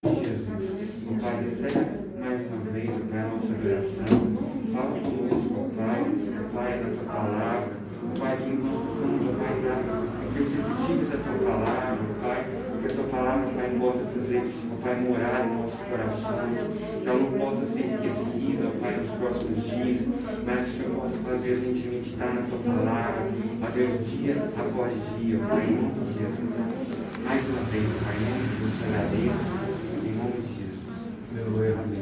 O Pai, recebe mais uma vez, ó Pai, a nossa oração. Fala conosco, ó Pai, na tua palavra. Pai, que nós possamos, ó Pai, estar receptivos à tua palavra, Pai, que a tua palavra, Pai, possa fazer, ó Pai, morar em nossos corações, que ela não possa ser esquecida, ó Pai, nos próximos dias, mas que o Senhor possa fazer a gente meditar na tua palavra, ó Deus, dia após dia, ó Pai, em nome de Jesus. Mais uma vez, ó Pai, em nome de Jesus, te agradeço, em nome de Jesus. Meu erro, em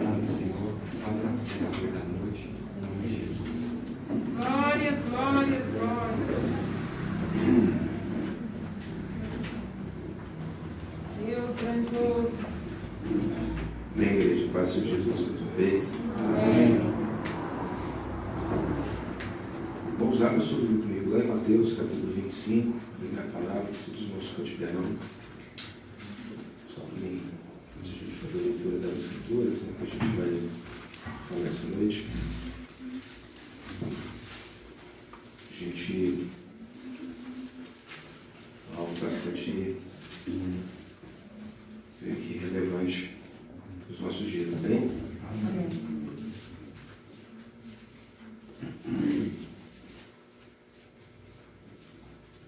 nome do Senhor, passa a cuidar da noite, em nome de Jesus. Glórias, glórias, glórias. Deus grandioso. Bem, igreja, paz do Senhor Jesus mais uma vez. Amém. Vamos lá no estudo comigo, lá em Mateus, capítulo 25, a palavra, que se diz o nosso cotidiano. Só para mim, antes de a gente fazer a leitura das escrituras, né, que a gente vai falar essa noite. A gente algo bastante aqui relevante para os nossos dias, amém?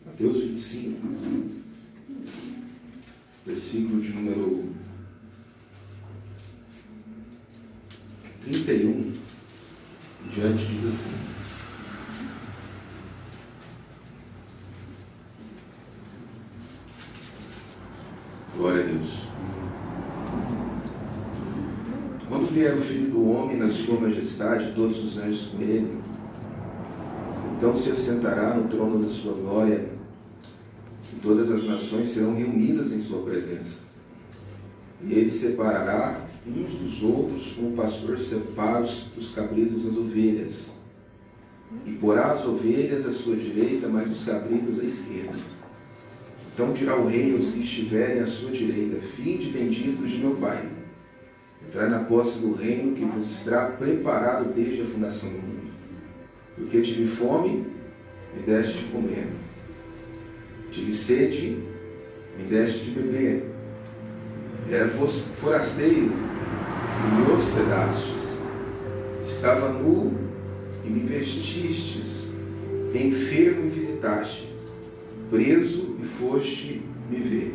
Mateus 25, versículo de número 31 em diante, diz assim: Glória a Deus. Quando vier o Filho do Homem na sua majestade, todos os anjos com ele, então se assentará no trono da sua glória, e todas as nações serão reunidas em sua presença. E ele separará uns dos outros, como o pastor separa os cabritos das ovelhas, e porá as ovelhas à sua direita, mas os cabritos à esquerda. Então dirá o rei aos que estiverem à sua direita: Vinde, benditos de meu Pai, entrai na posse do reino que vos será preparado desde a fundação do mundo. Porque tive fome, me deste de comer. Tive sede, me deste de beber. Era forasteiro, e me hospedastes. Estava nu, e me vestistes. Enfermo, e visitastes. Preso, e foste me ver.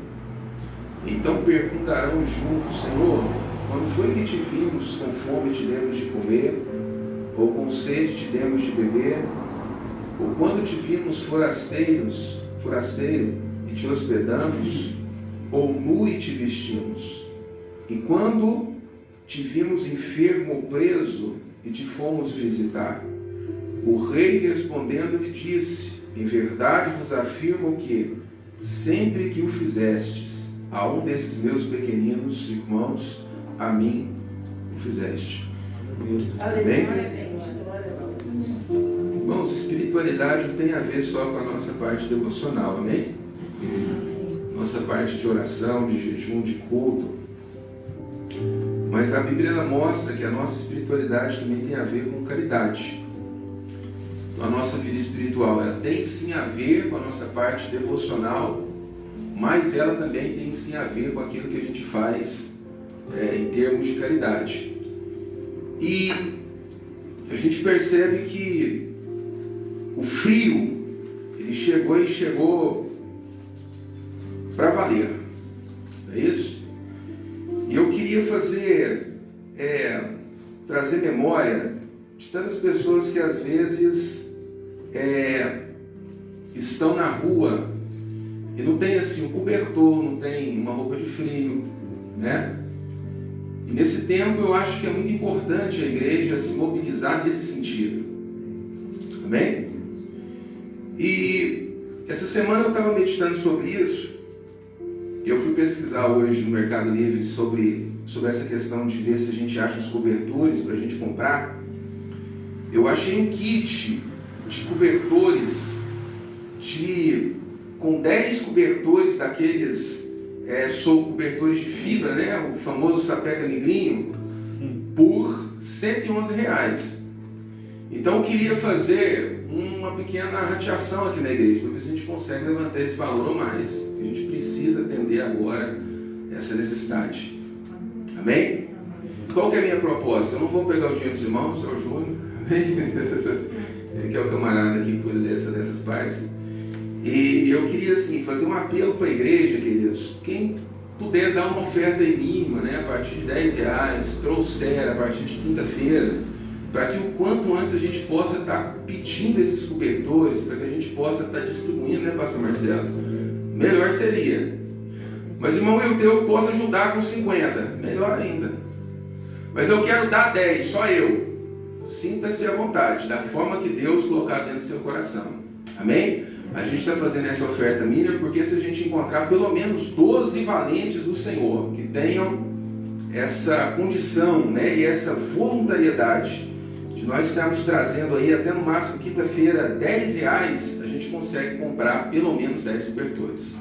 Então perguntarão juntos: Senhor, quando foi que te vimos com fome e te demos de comer? Ou com sede te demos de beber? Ou quando te vimos forasteiro, e te hospedamos? Ou nu e te vestimos? E quando te vimos enfermo ou preso, e te fomos visitar? O rei respondendo lhe disse: Em verdade vos afirmo que, sempre que o fizestes a um desses meus pequeninos irmãos, a mim o fizeste. Amém? Irmãos, espiritualidade não tem a ver só com a nossa parte devocional, amém? Nossa parte de oração, de jejum, de culto. Mas a Bíblia ela mostra que a nossa espiritualidade também tem a ver com caridade. Então, a nossa vida espiritual ela tem sim a ver com a nossa parte devocional, mas ela também tem sim a ver com aquilo que a gente faz em termos de caridade. E a gente percebe que o frio, ele chegou para valer, não é isso? E eu queria trazer memória de tantas pessoas que às vezes estão na rua e não tem assim um cobertor, não tem uma roupa de frio, né? E nesse tempo eu acho que é muito importante a igreja se mobilizar nesse sentido. Amém? E essa semana eu estava meditando sobre isso. Eu fui pesquisar hoje no Mercado Livre sobre essa questão de ver se a gente acha os cobertores para a gente comprar. Eu achei um kit de cobertores com 10 cobertores daqueles cobertores de fibra, né? O famoso sapeca negrinho, por R$111. Então eu queria fazer uma pequena rateação aqui na igreja, para ver se a gente consegue levantar esse valor ou mais. A gente precisa atender agora essa necessidade. Amém? Qual que é a minha proposta? Eu não vou pegar o dinheiro dos irmãos, é o Júnior. Ele que é o camarada que cuida dessas partes. E eu queria assim, fazer um apelo para a igreja, queridos. Quem puder dar uma oferta mínima, né, a partir de R$10, trouxer a partir de quinta-feira, para que o quanto antes a gente possa estar pedindo esses cobertores, para que a gente possa estar distribuindo, né, pastor Marcelo? Melhor seria. Mas, irmão, eu posso ajudar com 50, melhor ainda. Mas eu quero dar 10, só eu. Sinta-se à vontade, da forma que Deus colocar dentro do seu coração. Amém? A gente está fazendo essa oferta mínima porque se a gente encontrar pelo menos 12 valentes do Senhor que tenham essa condição, né, e essa voluntariedade de nós estarmos trazendo aí até no máximo quinta-feira R$10, a gente consegue comprar pelo menos 10 cobertores.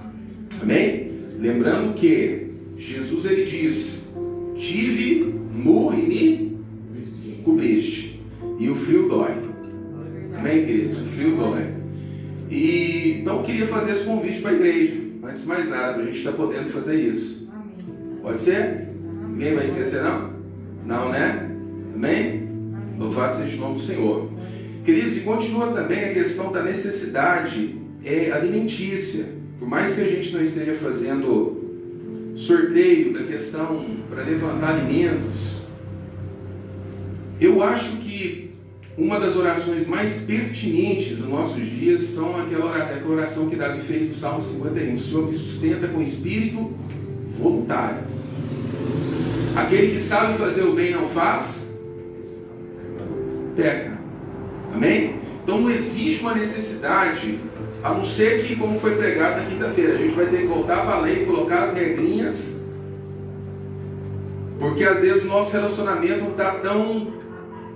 Amém? Lembrando que Jesus ele diz: tive nu e me cobriste. E o frio dói. Amém, queridos? O frio dói. E então eu queria fazer esse convite para a igreja. Antes de mais nada, a gente está podendo fazer isso. Pode ser? Ninguém vai esquecer, não? Não, né? Amém? Louvado seja o nome do Senhor. Queridos, e continua também a questão da necessidade alimentícia. Por mais que a gente não esteja fazendo sorteio da questão para levantar alimentos, eu acho que uma das orações mais pertinentes dos nossos dias são aquela oração que Davi fez no Salmo 51. O Senhor me sustenta com espírito voluntário. Aquele que sabe fazer o bem não faz, peca. Amém? Então não existe uma necessidade, a não ser que, como foi pregado na quinta-feira, a gente vai ter que voltar para a lei e colocar as regrinhas, porque às vezes o nosso relacionamento não está tão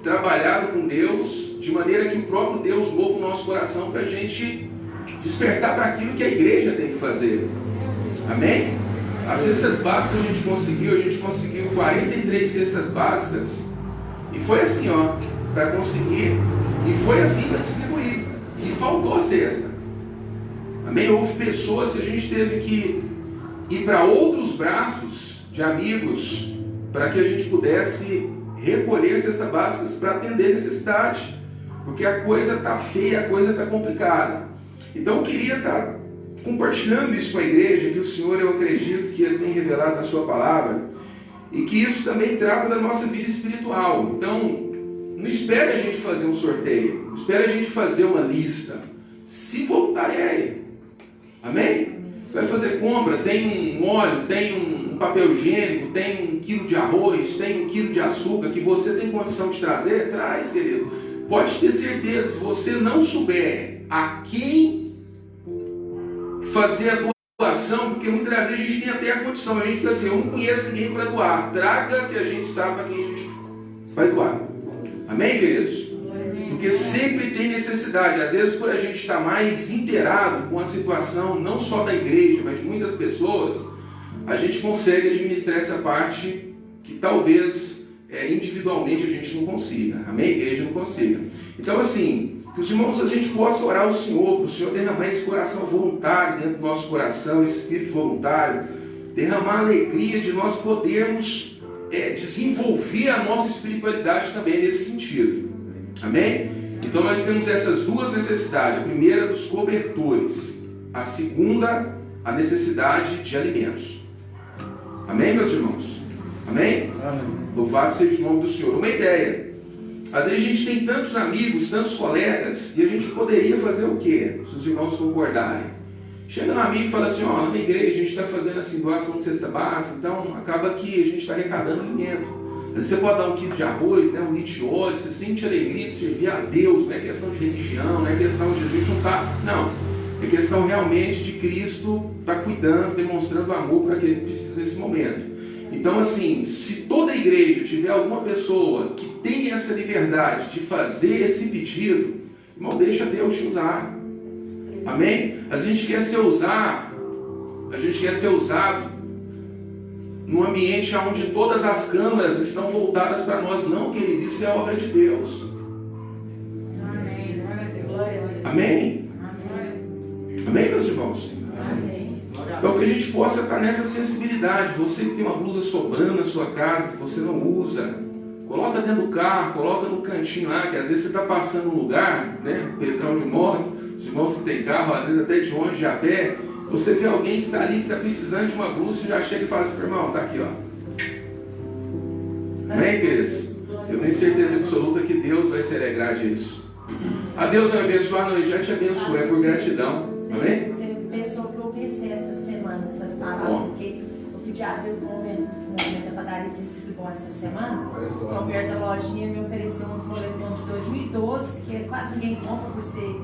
trabalhado com Deus, de maneira que o próprio Deus move o nosso coração para a gente despertar para aquilo que a igreja tem que fazer. Amém? As cestas básicas a gente conseguiu 43 cestas básicas, e foi assim, ó, para conseguir, e foi assim para distribuir, e faltou a cesta. Amém? Houve pessoas que a gente teve que ir para outros braços de amigos para que a gente pudesse recolher cestas básicas para atender a necessidade, porque a coisa está feia, a coisa está complicada. Então eu queria estar compartilhando isso com a igreja, que o Senhor, eu acredito que Ele tem revelado na sua palavra, e que isso também trata da nossa vida espiritual. Então não espere a gente fazer um sorteio, não espere a gente fazer uma lista, se voluntariar. Amém? Vai fazer compra, tem um óleo, tem um papel higiênico, tem 1 quilo de arroz, tem 1 quilo de açúcar que você tem condição de trazer, traz, querido. Pode ter certeza, se você não souber a quem fazer a doação, porque muitas vezes a gente tem até a condição, a gente fica assim, eu não conheço ninguém para doar, traga que a gente sabe a quem a gente vai doar. Amém, queridos? Porque sempre tem necessidade, às vezes por a gente estar mais inteirado com a situação, não só da igreja, mas de muitas pessoas, a gente consegue administrar essa parte que talvez individualmente a gente não consiga. Amém? A igreja não consiga. Então assim, que os irmãos, a gente possa orar ao Senhor, para o Senhor derramar esse coração voluntário dentro do nosso coração, esse espírito voluntário, derramar a alegria de nós podermos desenvolver a nossa espiritualidade também nesse sentido. Amém? Então nós temos essas duas necessidades. A primeira, dos cobertores. A segunda, a necessidade de alimentos. Amém, meus irmãos? Amém? Amém. Louvado seja o nome do Senhor. Uma ideia. Às vezes a gente tem tantos amigos, tantos colegas, e a gente poderia fazer o quê? Se os irmãos concordarem. Chega no amigo e fala assim, ó, na minha igreja a gente está fazendo assim, doação de cesta básica, então acaba que a gente está arrecadando alimento. Você pode dar 1 quilo de arroz, né, 1 litro de óleo, você sente alegria de servir a Deus, não é questão de religião, não é questão de a gente não está, não. É questão realmente de Cristo estar cuidando, demonstrando amor para aquele que precisa nesse momento. Então assim, se toda a igreja tiver alguma pessoa que tem essa liberdade de fazer esse pedido, irmão, deixa Deus te usar. Amém? A gente quer ser usado num ambiente onde todas as câmeras estão voltadas para nós. Não, querido, isso é obra de Deus. Amém? Amém, meus irmãos? Então que a gente possa estar nessa sensibilidade. Você que tem uma blusa sobrando na sua casa, que você não usa, coloca dentro do carro, coloca no cantinho lá, que às vezes você está passando um lugar, né? Pedrão de moto, os irmãos que tem carro, às vezes até de ônibus, de a pé, você vê alguém que está ali, que está precisando de uma blusa, você já chega e fala assim, irmão, está aqui, ó. Amém, queridos? Eu tenho certeza absoluta que Deus vai se alegrar disso. A Deus vai abençoar, não, Ele já te abençoou, é por gratidão. Amém? Você pensou que eu pensei essa semana, essas palavras, porque eu pedi a Deus no momento da padaria ter sido bom essa semana. A mulher da lojinha me ofereceu uns moletons de 2012, que quase ninguém compra por ser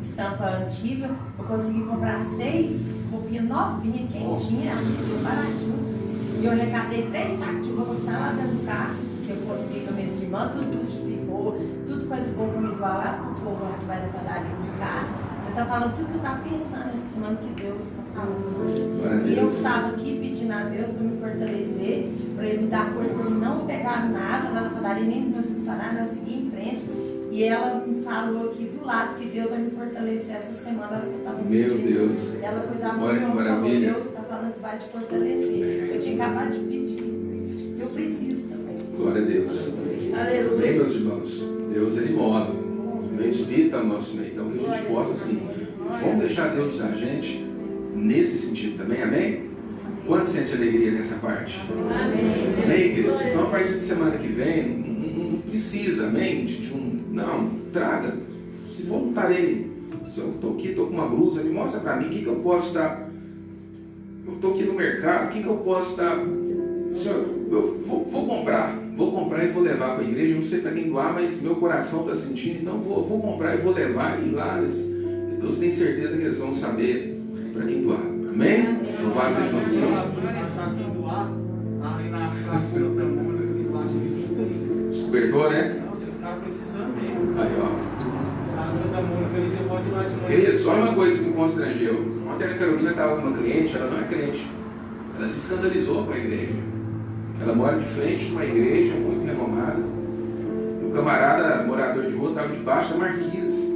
estampa antiga. Eu consegui comprar 6 roupinhas novinhas, quentinhas, baratinho. E eu arrecadei 3 sacos de roupa que estava lá dentro do carro, que eu consegui com minhas irmãs, tudo justificou, tudo coisa boa comigo lá, pro povo lá que vai da padaria buscar. Você está falando tudo que eu estava pensando essa semana que Deus está falando. E eu estava aqui pedindo a Deus para me fortalecer, para Ele me dar força para eu não pegar nada lá na padaria, nem dos meus funcionários, eu seguir em frente. E ela me falou aqui do lado que Deus vai me fortalecer essa semana que eu estava pedindo. Meu Deus. Ela pôs a mão no meu falou, Deus está falando que vai te fortalecer. Eu tinha acabado de pedir. Eu preciso também. Glória a Deus. Aleluia. Amém, meus irmãos? Deus, Ele move. O meu espírito é o nosso meio. Então que a gente possa, assim, vamos deixar Deus usar a gente nesse sentido também, amém? Quanto sente alegria nessa parte? Amém. Amém, queridos? Então a partir de semana que vem, não precisa, amém? Não, traga. Se voluntarei. Se eu estou aqui, estou com uma blusa, me mostra para mim o que eu posso dar. Eu estou aqui no mercado, o que eu posso dar? Senhor, eu vou comprar e vou levar para a igreja. Eu não sei para quem doar, mas meu coração está sentindo, então vou comprar e vou levar. E lá, Deus tem certeza que eles vão saber para quem doar. Amém? Louvado seja o nome do Senhor. Os cobertor, né? Aí, ó. Queridos, olha uma coisa que me constrangeu. Ontem a Carolina estava com uma cliente, ela não é crente. Ela se escandalizou com a igreja. Ela mora de frente de uma igreja muito renomada. E o camarada morador de rua estava debaixo da marquise.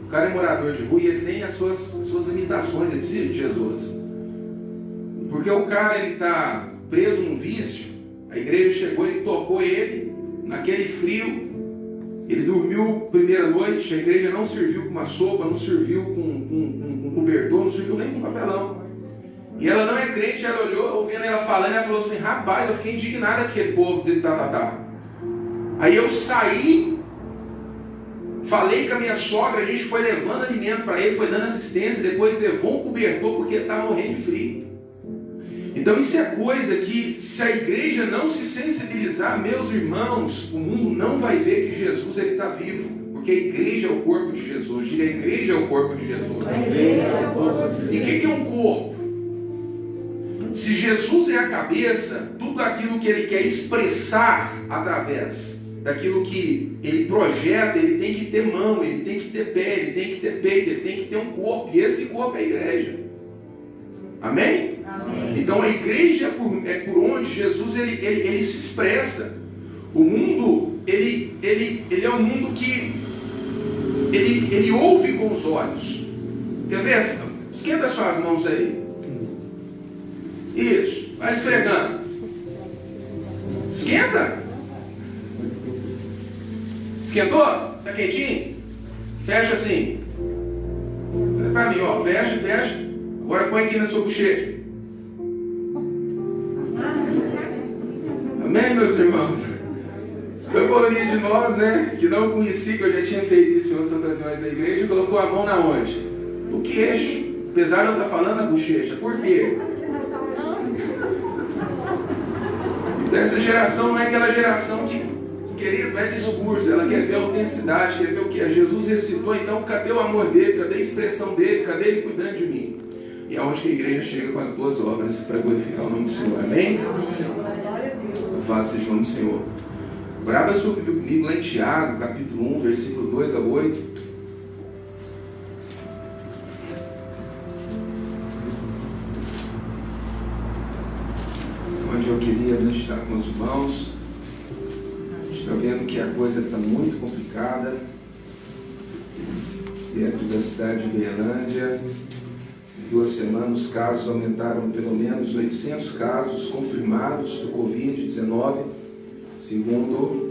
O cara é morador de rua e ele tem as suas limitações, ele precisa de Jesus. Porque o cara está preso num vício, a igreja chegou e tocou ele naquele frio. Ele dormiu primeira noite, a igreja não serviu com uma sopa, não serviu com cobertor, não serviu nem com papelão. E ela não é crente, ela olhou, ouvindo ela falando, ela falou assim, rapaz, eu fiquei indignada com aquele povo dele, Aí eu saí, falei com a minha sogra, a gente foi levando alimento para ele, foi dando assistência, depois levou um cobertor porque ele estava morrendo de frio. Então isso é coisa que, se a igreja não se sensibilizar, meus irmãos, o mundo não vai ver que Jesus está vivo. Porque a igreja é o corpo de Jesus. Diga, a igreja é o corpo de Jesus. E o que é um corpo? Se Jesus é a cabeça, tudo aquilo que Ele quer expressar através daquilo que Ele projeta, Ele tem que ter mão, Ele tem que ter pé, Ele tem que ter peito, Ele tem que ter um corpo. E esse corpo é a igreja. Amém? Amém. Então a igreja é por onde Jesus ele se expressa. O mundo, ele é um mundo que ele ouve com os olhos. Quer ver? Esquenta suas mãos aí. Isso. Vai esfregando. Esquenta. Esquentou? Tá quentinho? Fecha assim. Olha pra mim, ó. Fecha. Agora põe aqui na sua bochecha. Amém, meus irmãos? A maioria de nós, né, que não conheci, que eu já tinha feito isso em outras ocasiões da igreja, colocou a mão na onde? No queixo. Apesar de eu estar falando na bochecha. Por quê? Então essa geração não é aquela geração que, querido, não é discurso, ela quer ver a autenticidade, quer ver o que é. Jesus ressuscitou, então cadê o amor dele, cadê a expressão dele, cadê ele cuidando de mim? E é onde que a igreja chega com as boas obras para glorificar o nome do Senhor. Amém? Louvado seja o nome do Senhor. Abra sua Bíblia comigo lá em Tiago, capítulo 1, versículo 2 a 8. Onde eu queria estar com os irmãos. Está vendo que a coisa está muito complicada dentro da cidade de Uberlândia. 2 semanas, os casos aumentaram pelo menos 800 casos confirmados do Covid-19, segundo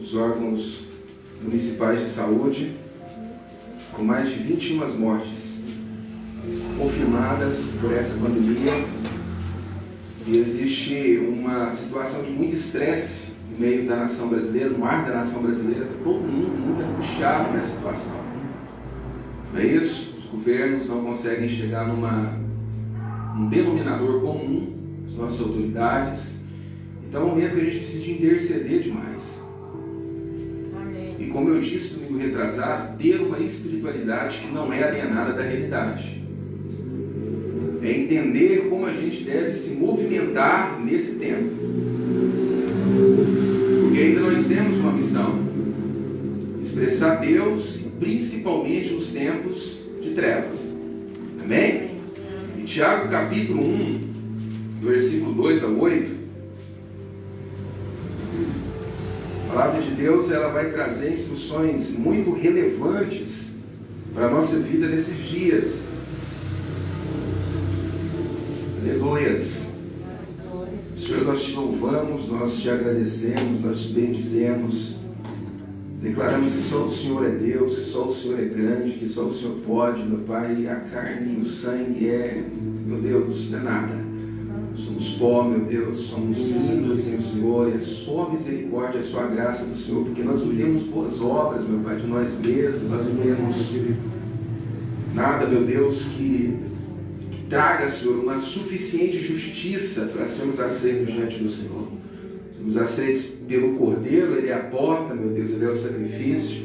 os órgãos municipais de saúde, com mais de 21 mortes confirmadas por essa pandemia. E existe uma situação de muito estresse no meio da nação brasileira, no ar da nação brasileira, todo mundo muito angustiado nessa situação. Não é isso? Os governos não conseguem chegar num denominador comum, as nossas autoridades. Então é um momento que a gente precisa de interceder demais. Amém. E como eu disse domingo retrasado, ter uma espiritualidade que não é alienada da realidade. É entender como a gente deve se movimentar nesse tempo. Porque ainda nós temos uma missão: expressar Deus, principalmente nos tempos de trevas. Amém? Em Tiago capítulo 1, do versículo 2 ao 8, a palavra de Deus ela vai trazer instruções muito relevantes para a nossa vida nesses dias. Aleluias. Senhor, nós te louvamos, nós te agradecemos, nós te bendizemos. Declaramos que só o Senhor é Deus, que só o Senhor é grande, que só o Senhor pode, meu Pai. A carne e o sangue meu Deus, não é nada. Somos pó, meu Deus, somos cinza sem o Senhor. E é só a misericórdia, a sua graça do Senhor, porque nós não temos boas obras, meu Pai, de nós mesmos, nós não temos nada, meu Deus, que traga, Senhor, uma suficiente justiça para sermos aceitos diante do Senhor. Somos aceitos pelo Cordeiro, Ele é a porta, meu Deus, Ele é o sacrifício.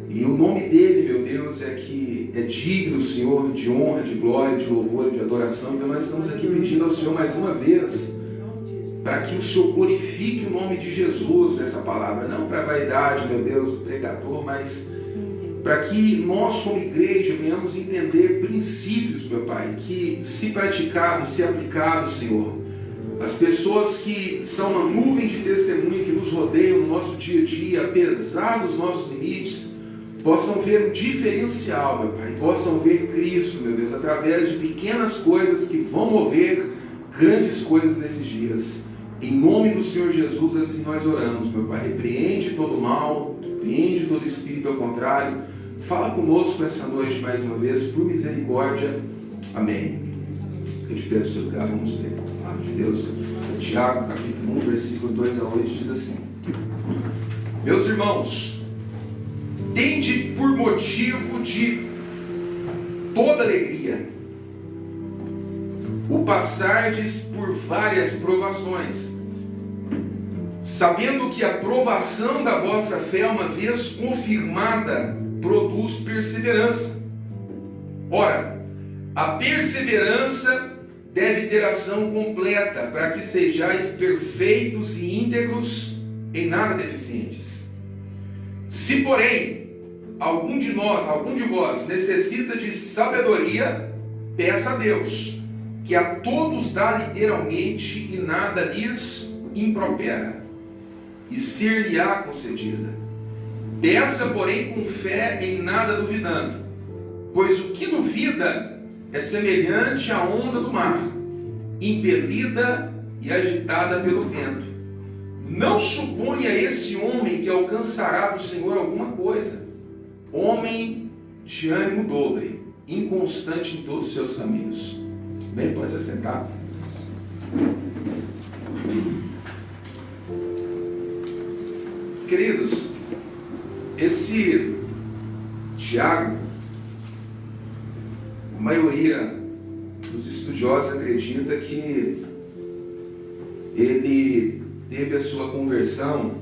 E o nome dEle, meu Deus, é que é digno, Senhor, de honra, de glória, de louvor, de adoração. Então nós estamos aqui pedindo ao Senhor mais uma vez, para que o Senhor glorifique o nome de Jesus nessa palavra. Não para a vaidade, meu Deus, do pregador, mas para que nós, como igreja, venhamos entender princípios, meu Pai, que se praticados, se aplicados, Senhor, as pessoas que são uma nuvem de testemunho que nos rodeiam no nosso dia a dia, apesar dos nossos limites, possam ver o diferencial, meu Pai, possam ver Cristo, meu Deus, através de pequenas coisas que vão mover grandes coisas nesses dias. Em nome do Senhor Jesus, assim nós oramos, meu Pai. Repreende todo mal, repreende todo espírito ao contrário. Fala conosco essa noite mais uma vez, por misericórdia. Amém. Eu te peço o seu lugar, vamos ler a palavra de Deus. Tiago, capítulo 1, versículo 2 a 8, diz assim: Meus irmãos, tende por motivo de toda alegria o passardes por várias provações, sabendo que a provação da vossa fé, uma vez confirmada, produz perseverança. Ora, a perseverança deve ter ação completa, para que sejais perfeitos e íntegros, em nada deficientes. Se, porém, algum de vós necessita de sabedoria, peça a Deus, que a todos dá liberalmente e nada lhes impropera, e ser-lhe-á concedida. Peça, porém, com fé, em nada duvidando, pois o que duvida é semelhante à onda do mar, impelida e agitada pelo vento. Não suponha esse homem que alcançará do Senhor alguma coisa. Homem de ânimo dobre, inconstante em todos os seus caminhos. Bem, pode se sentar. Queridos, esse Tiago, a maioria dos estudiosos acredita que ele teve a sua conversão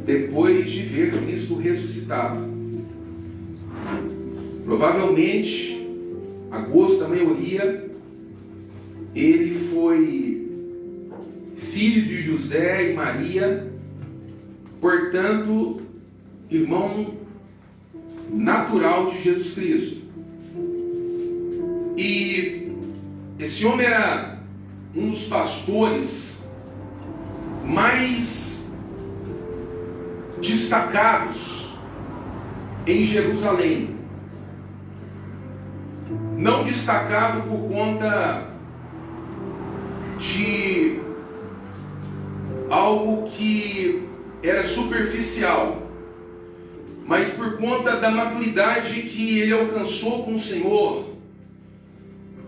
depois de ver Cristo ressuscitado. Provavelmente, a gosto da maioria, ele foi filho de José e Maria, portanto, irmão natural de Jesus Cristo. E esse homem era um dos pastores mais destacados em Jerusalém, não destacado por conta de algo que era superficial, mas por conta da maturidade que ele alcançou com o Senhor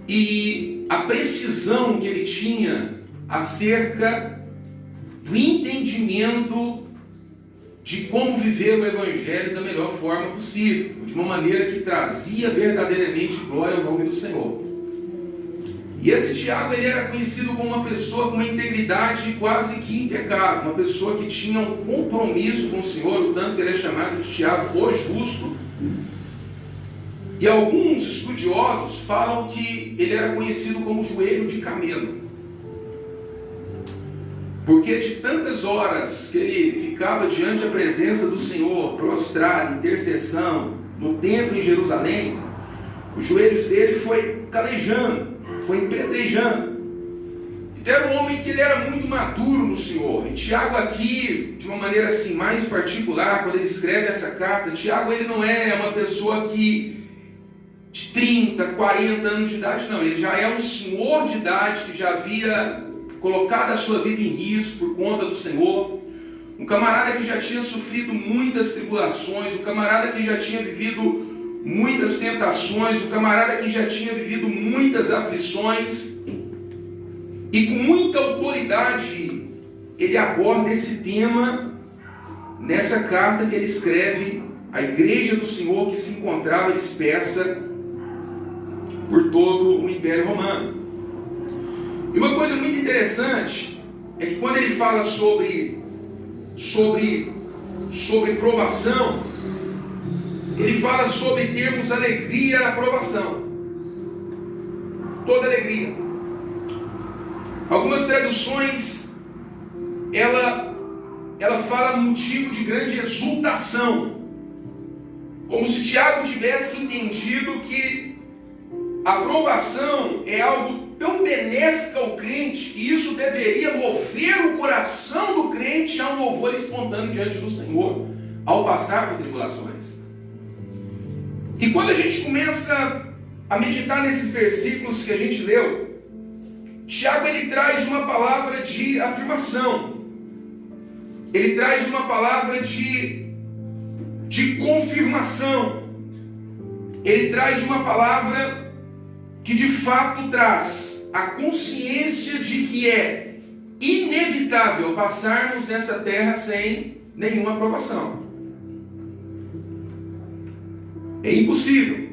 e a precisão que ele tinha acerca do entendimento de como viver o Evangelho da melhor forma possível, de uma maneira que trazia verdadeiramente glória ao nome do Senhor. E esse Tiago, ele era conhecido como uma pessoa com uma integridade quase que impecável, uma pessoa que tinha um compromisso com o Senhor, o tanto que ele é chamado de Tiago, o justo. E alguns estudiosos falam que ele era conhecido como joelho de camelo, porque de tantas horas que ele ficava diante da presença do Senhor, prostrado, intercessão, no templo em Jerusalém, os joelhos dele foi calejando, foi impetrejando. Então era um homem que ele era muito maduro no Senhor. E Tiago aqui, de uma maneira assim mais particular, quando ele escreve essa carta, Tiago ele não é uma pessoa que de 30, 40 anos de idade, não. Ele já é um senhor de idade que já havia colocado a sua vida em risco por conta do Senhor. Um camarada que já tinha sofrido muitas tribulações, um camarada que já tinha vivido muitas tentações, um camarada que já tinha vivido muitas aflições, e com muita autoridade ele aborda esse tema nessa carta que ele escreve à igreja do Senhor que se encontrava dispersa por todo o Império Romano. E uma coisa muito interessante é que quando ele fala sobre provação, ele fala sobre termos alegria na provação. Toda alegria. Algumas traduções, ela fala motivo de grande exultação. Como se Tiago tivesse entendido que a provação é algo tão benéfico ao crente que isso deveria mover o coração do crente a um louvor espontâneo diante do Senhor ao passar por tribulações. E quando a gente começa a meditar nesses versículos que a gente leu, Tiago ele traz uma palavra de afirmação, ele traz uma palavra de confirmação, ele traz uma palavra que de fato traz a consciência de que é inevitável passarmos nessa terra sem nenhuma aprovação. É impossível.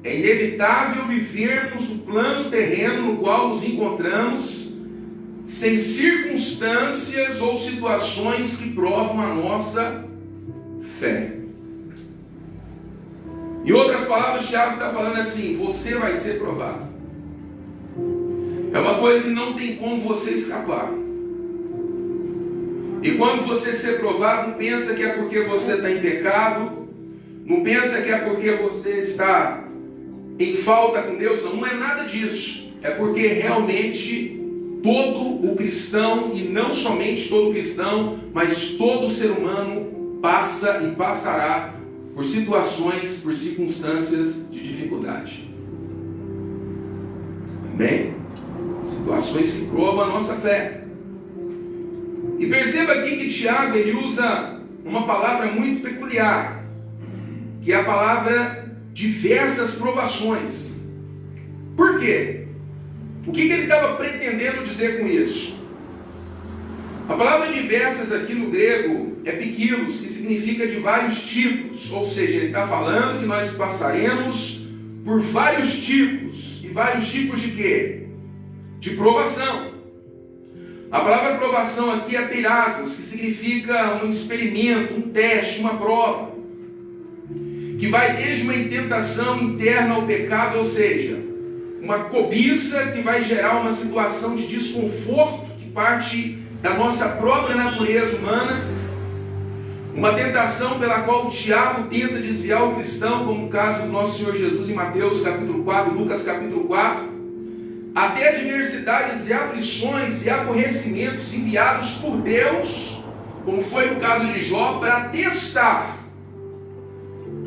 É inevitável vivermos o plano terreno no qual nos encontramos sem circunstâncias ou situações que provam a nossa fé. Em outras palavras, Tiago está falando assim: você vai ser provado. É uma coisa que não tem como você escapar. E quando você ser provado, não pensa que é porque você está em pecado, não pensa que é porque você está em falta com Deus, não é nada disso. É porque realmente todo o cristão, e não somente todo cristão, mas todo ser humano passa e passará por situações, por circunstâncias de dificuldade. Amém? Situações que provam a nossa fé. E perceba aqui que Tiago ele usa uma palavra muito peculiar, que é a palavra diversas provações. Por quê? O que ele estava pretendendo dizer com isso? A palavra diversas aqui no grego é piquilos, que significa de vários tipos. Ou seja, ele está falando que nós passaremos por vários tipos. E vários tipos de quê? De provação. A palavra provação aqui é peirasmos, que significa um experimento, um teste, uma prova, que vai desde uma tentação interna ao pecado, ou seja, uma cobiça que vai gerar uma situação de desconforto que parte da nossa própria natureza humana, uma tentação pela qual o diabo tenta desviar o cristão, como o caso do nosso Senhor Jesus em Mateus capítulo 4, Lucas capítulo 4, até adversidades e aflições e aborrecimentos enviados por Deus, como foi no caso de Jó, para testar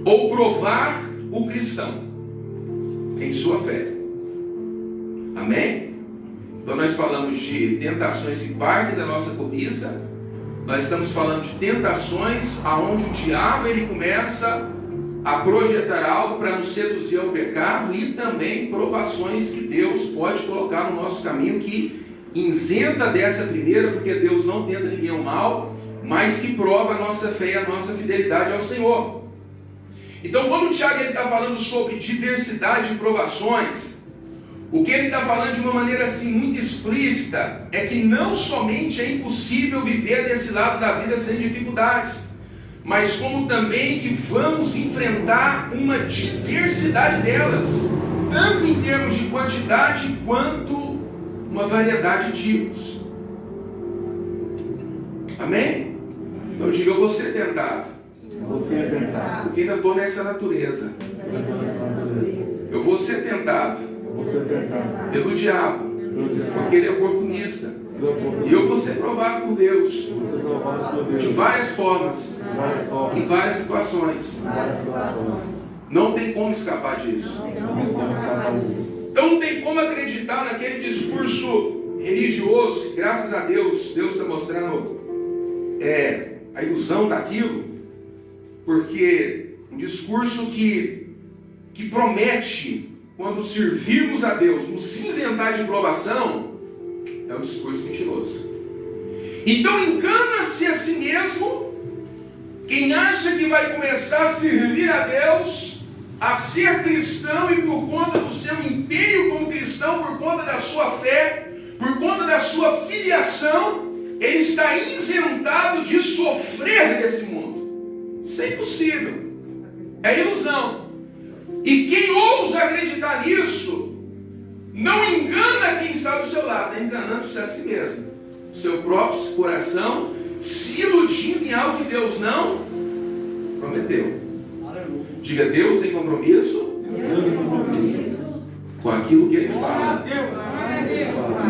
ou provar o cristão em sua fé. Amém? Então nós falamos de tentações que partem da nossa cobiça. Nós estamos falando de tentações aonde o diabo ele começa a projetar algo para nos seduzir ao pecado, e também provações que Deus pode colocar no nosso caminho que isenta dessa primeira, porque Deus não tenta ninguém ao mal, mas que prova a nossa fé e a nossa fidelidade ao Senhor. Então, quando o Tiago está falando sobre diversidade de provações, o que ele está falando de uma maneira assim muito explícita é que não somente é impossível viver desse lado da vida sem dificuldades, mas como também que vamos enfrentar uma diversidade delas, tanto em termos de quantidade quanto uma variedade de tipos. Amém? Então diga, eu vou ser tentado. Porque ainda estou nessa natureza. Eu vou ser tentado pelo diabo, porque ele é oportunista. E eu vou ser provado por Deus de várias formas, em várias situações. Não tem como escapar disso. Então não tem como acreditar naquele discurso religioso que, graças a Deus, Deus está mostrando a ilusão daquilo, porque um discurso que promete, quando servirmos a Deus, nos cinzentar de provação, é um discurso mentiroso. Então engana-se a si mesmo quem acha que vai começar a servir a Deus, a ser cristão, e por conta do seu empenho como cristão, por conta da sua fé, por conta da sua filiação, ele está isentado de sofrer nesse mundo. Isso é impossível. É ilusão. E quem ousa acreditar nisso, não engana quem está do seu lado, está enganando-se a si mesmo, o seu próprio coração, se iludindo em algo que Deus não prometeu. Diga, Deus tem compromisso com aquilo que Ele fala,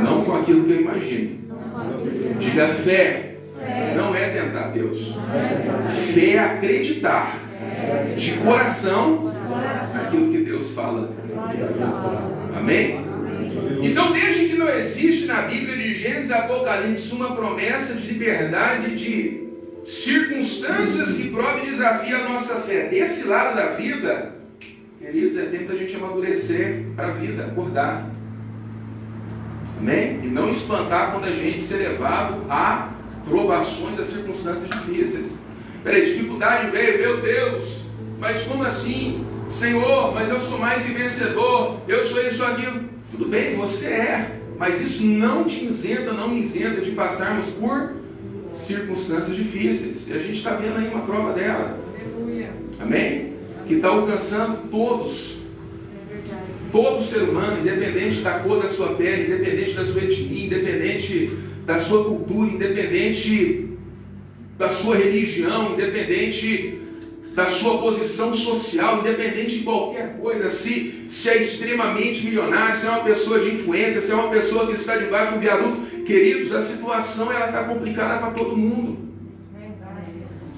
não com aquilo que eu imagino. Diga, fé não é tentar Deus. Fé é acreditar de coração naquilo que Deus fala. Amém? Então, desde que não existe na Bíblia de Gênesis e Apocalipse uma promessa de liberdade de circunstâncias que provem e desafiam a nossa fé desse lado da vida, queridos, é tempo da gente amadurecer para a vida, acordar. Amém? E não espantar quando a gente ser levado a provações, a circunstâncias difíceis. Peraí, dificuldade veio, meu Deus, mas como assim? Senhor, mas eu sou mais que vencedor, eu sou isso, aquilo. Tudo bem, você é, mas isso não te isenta, não me isenta de passarmos por circunstâncias difíceis. E a gente está vendo aí uma prova dela. Amém? Que está alcançando todos. Todo ser humano, independente da cor da sua pele, independente da sua etnia, independente da sua cultura, independente da sua religião, independente da sua posição social, independente de qualquer coisa, se é extremamente milionário, se é uma pessoa de influência, se é uma pessoa que está debaixo do viaduto, queridos, a situação ela está complicada para todo mundo.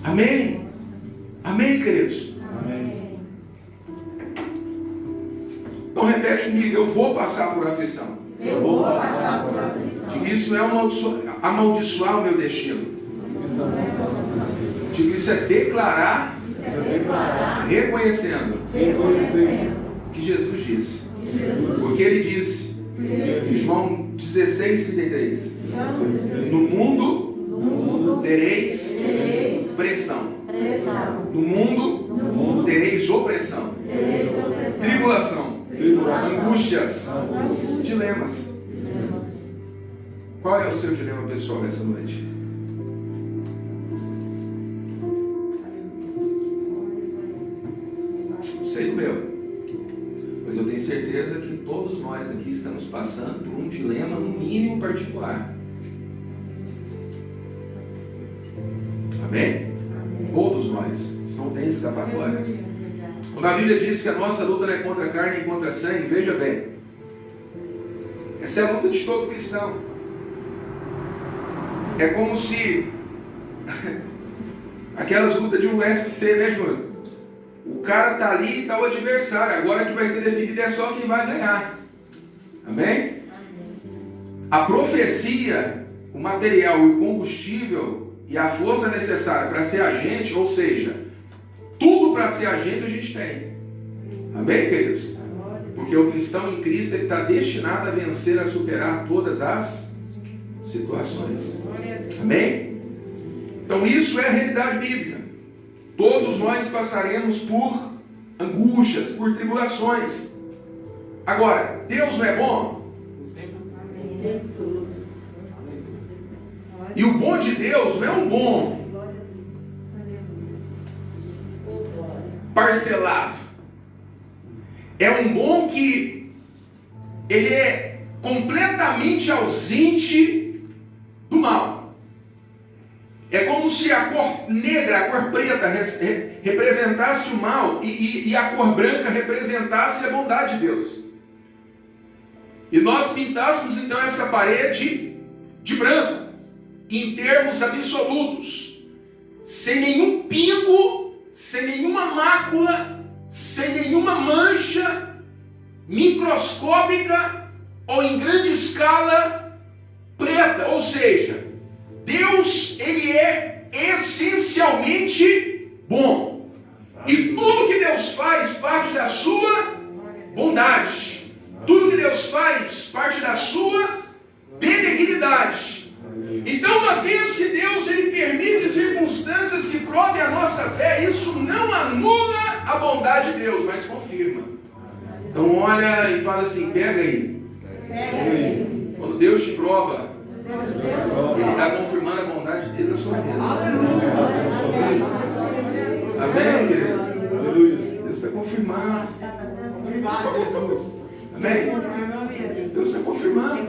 Amém? Amém, queridos? Amém. Então repete comigo, eu vou passar por aflição. Eu vou passar por aflição. Isso é amaldiçoar o meu destino. Isso é declarar, reconhecendo o que Jesus disse. Porque Ele disse, João 16:33, no mundo tereis pressão. No mundo tereis opressão, tribulação, angústias, dilemas. Qual é o seu dilema pessoal nessa noite? Sei do meu, mas eu tenho certeza que todos nós aqui estamos passando por um dilema no mínimo particular. Amém? Todos nós, isso não tem escapatória. Quando a Bíblia diz que a nossa luta não é contra a carne e contra a sangue, veja bem, essa é a luta de todo cristão. É como se aquelas lutas de UFC, né, Júnior? O cara está ali e está o adversário. Agora que vai ser definido é só quem vai ganhar. Amém? A profecia, o material e o combustível e a força necessária para ser agente, ou seja, tudo para ser agente a gente tem. Amém, queridos? Porque o cristão em Cristo está destinado a vencer, a superar todas as situações. Amém? Então isso é a realidade bíblica. Todos nós passaremos por angústias, por tribulações. Agora, Deus não é bom? E o bom de Deus não é um bom parcelado. É um bom que ele é completamente ausente do mal. É como se a cor negra, a cor preta representasse o mal e a cor branca representasse a bondade de Deus. E nós pintássemos então essa parede de branco, em termos absolutos, sem nenhum pingo, sem nenhuma mácula, sem nenhuma mancha microscópica ou em grande escala preta. Ou seja, Deus, ele é essencialmente bom. E tudo que Deus faz parte da sua bondade. Tudo que Deus faz parte da sua benignidade. Então, uma vez que Deus ele permite circunstâncias que provem a nossa fé, isso não anula a bondade de Deus, mas confirma. Então olha e fala assim, pega aí. Quando Deus te prova, Ele está confirmando a bondade dele na sua vida. Amém, querido? Deus está confirmando. Amém? Deus está confirmando.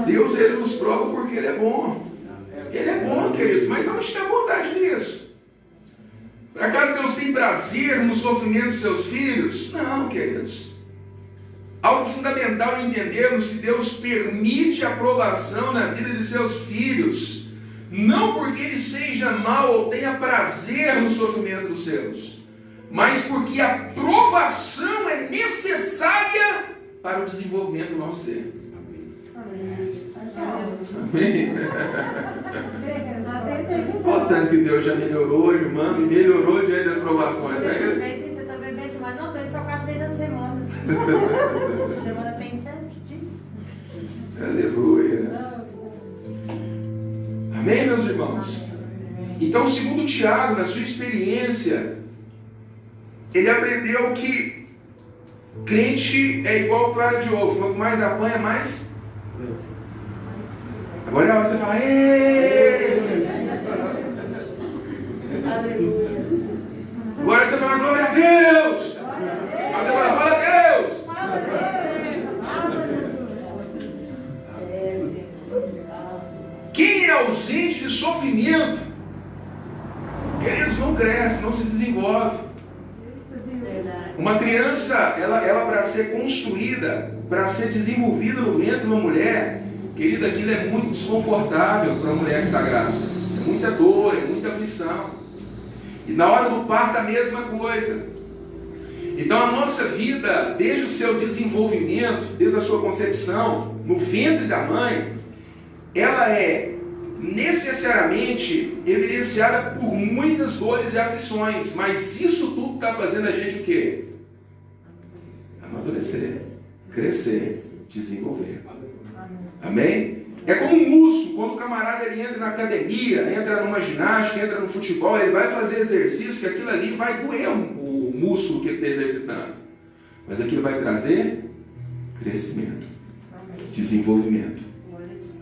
Deus, Ele nos prova porque Ele é bom. Ele é bom, queridos, mas onde está a bondade nisso? Por acaso Deus tem prazer no sofrimento dos seus filhos? Não, queridos. Algo fundamental é entendermos que Deus permite a provação na vida de seus filhos, não porque Ele seja mau ou tenha prazer no sofrimento dos seus, mas porque a provação é necessária para o desenvolvimento do nosso ser. Amém? Olha o tanto que Deus já melhorou, irmã, me melhorou diante das provações. Você está bebendo demais? Não, estou só 4 vezes na semana. A semana tem 7 dias. Aleluia. Amém, meus irmãos? Então, segundo Tiago, na sua experiência, ele aprendeu que crente é igual clara de ovo. Quanto mais apanha, mais... Agora você fala, ei! Agora você fala, glória a Deus! Agora você fala, fala a Deus! Quem é ausente de sofrimento, queridos, não cresce, não se desenvolve. Uma criança, ela para ser construída, para ser desenvolvida no ventre de uma mulher, querida, aquilo é muito desconfortável para uma mulher que está grávida. É muita dor, é muita aflição. E na hora do parto a mesma coisa. Então a nossa vida, desde o seu desenvolvimento, desde a sua concepção, no ventre da mãe, ela é necessariamente evidenciada por muitas dores e aflições. Mas isso tudo está fazendo a gente o quê? Amadurecer, crescer, desenvolver. Amém? É como um músculo. Quando o camarada ele entra na academia, entra numa ginástica, entra no futebol, ele vai fazer exercício, que aquilo ali vai doer o músculo que ele está exercitando. Mas aquilo vai trazer crescimento, desenvolvimento.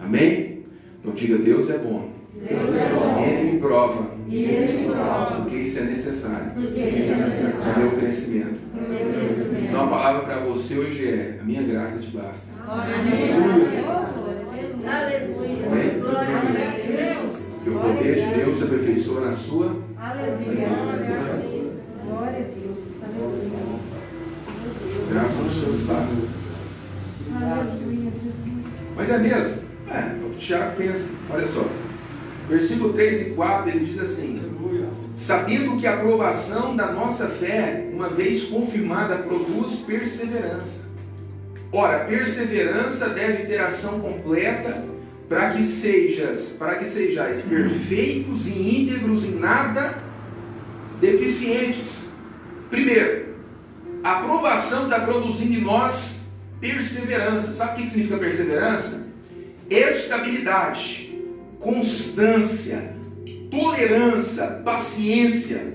Amém? Então diga, Deus é bom. Deus é bom. Ele me prova. E Ele me prova. Porque isso é necessário. Porque isso é necessário. Para o meu crescimento. Então Então a palavra para você hoje é: a minha graça te basta. Amém. Aleluia. Amém? Glória a Deus. Que o poder de Deus se aperfeiçoa na sua. Aleluia. Glória a Deus. Graça no Senhor te basta. Aleluia. Mas é mesmo? O Tiago pensa, olha só. Versículo 3 e 4, ele diz assim: sabendo que a aprovação da nossa fé, uma vez confirmada, produz perseverança. Ora, perseverança deve ter ação completa, para que sejais perfeitos e íntegros, em nada deficientes. Primeiro, a aprovação está produzindo em nós perseverança. Sabe o que significa perseverança? Estabilidade, constância, tolerância, paciência.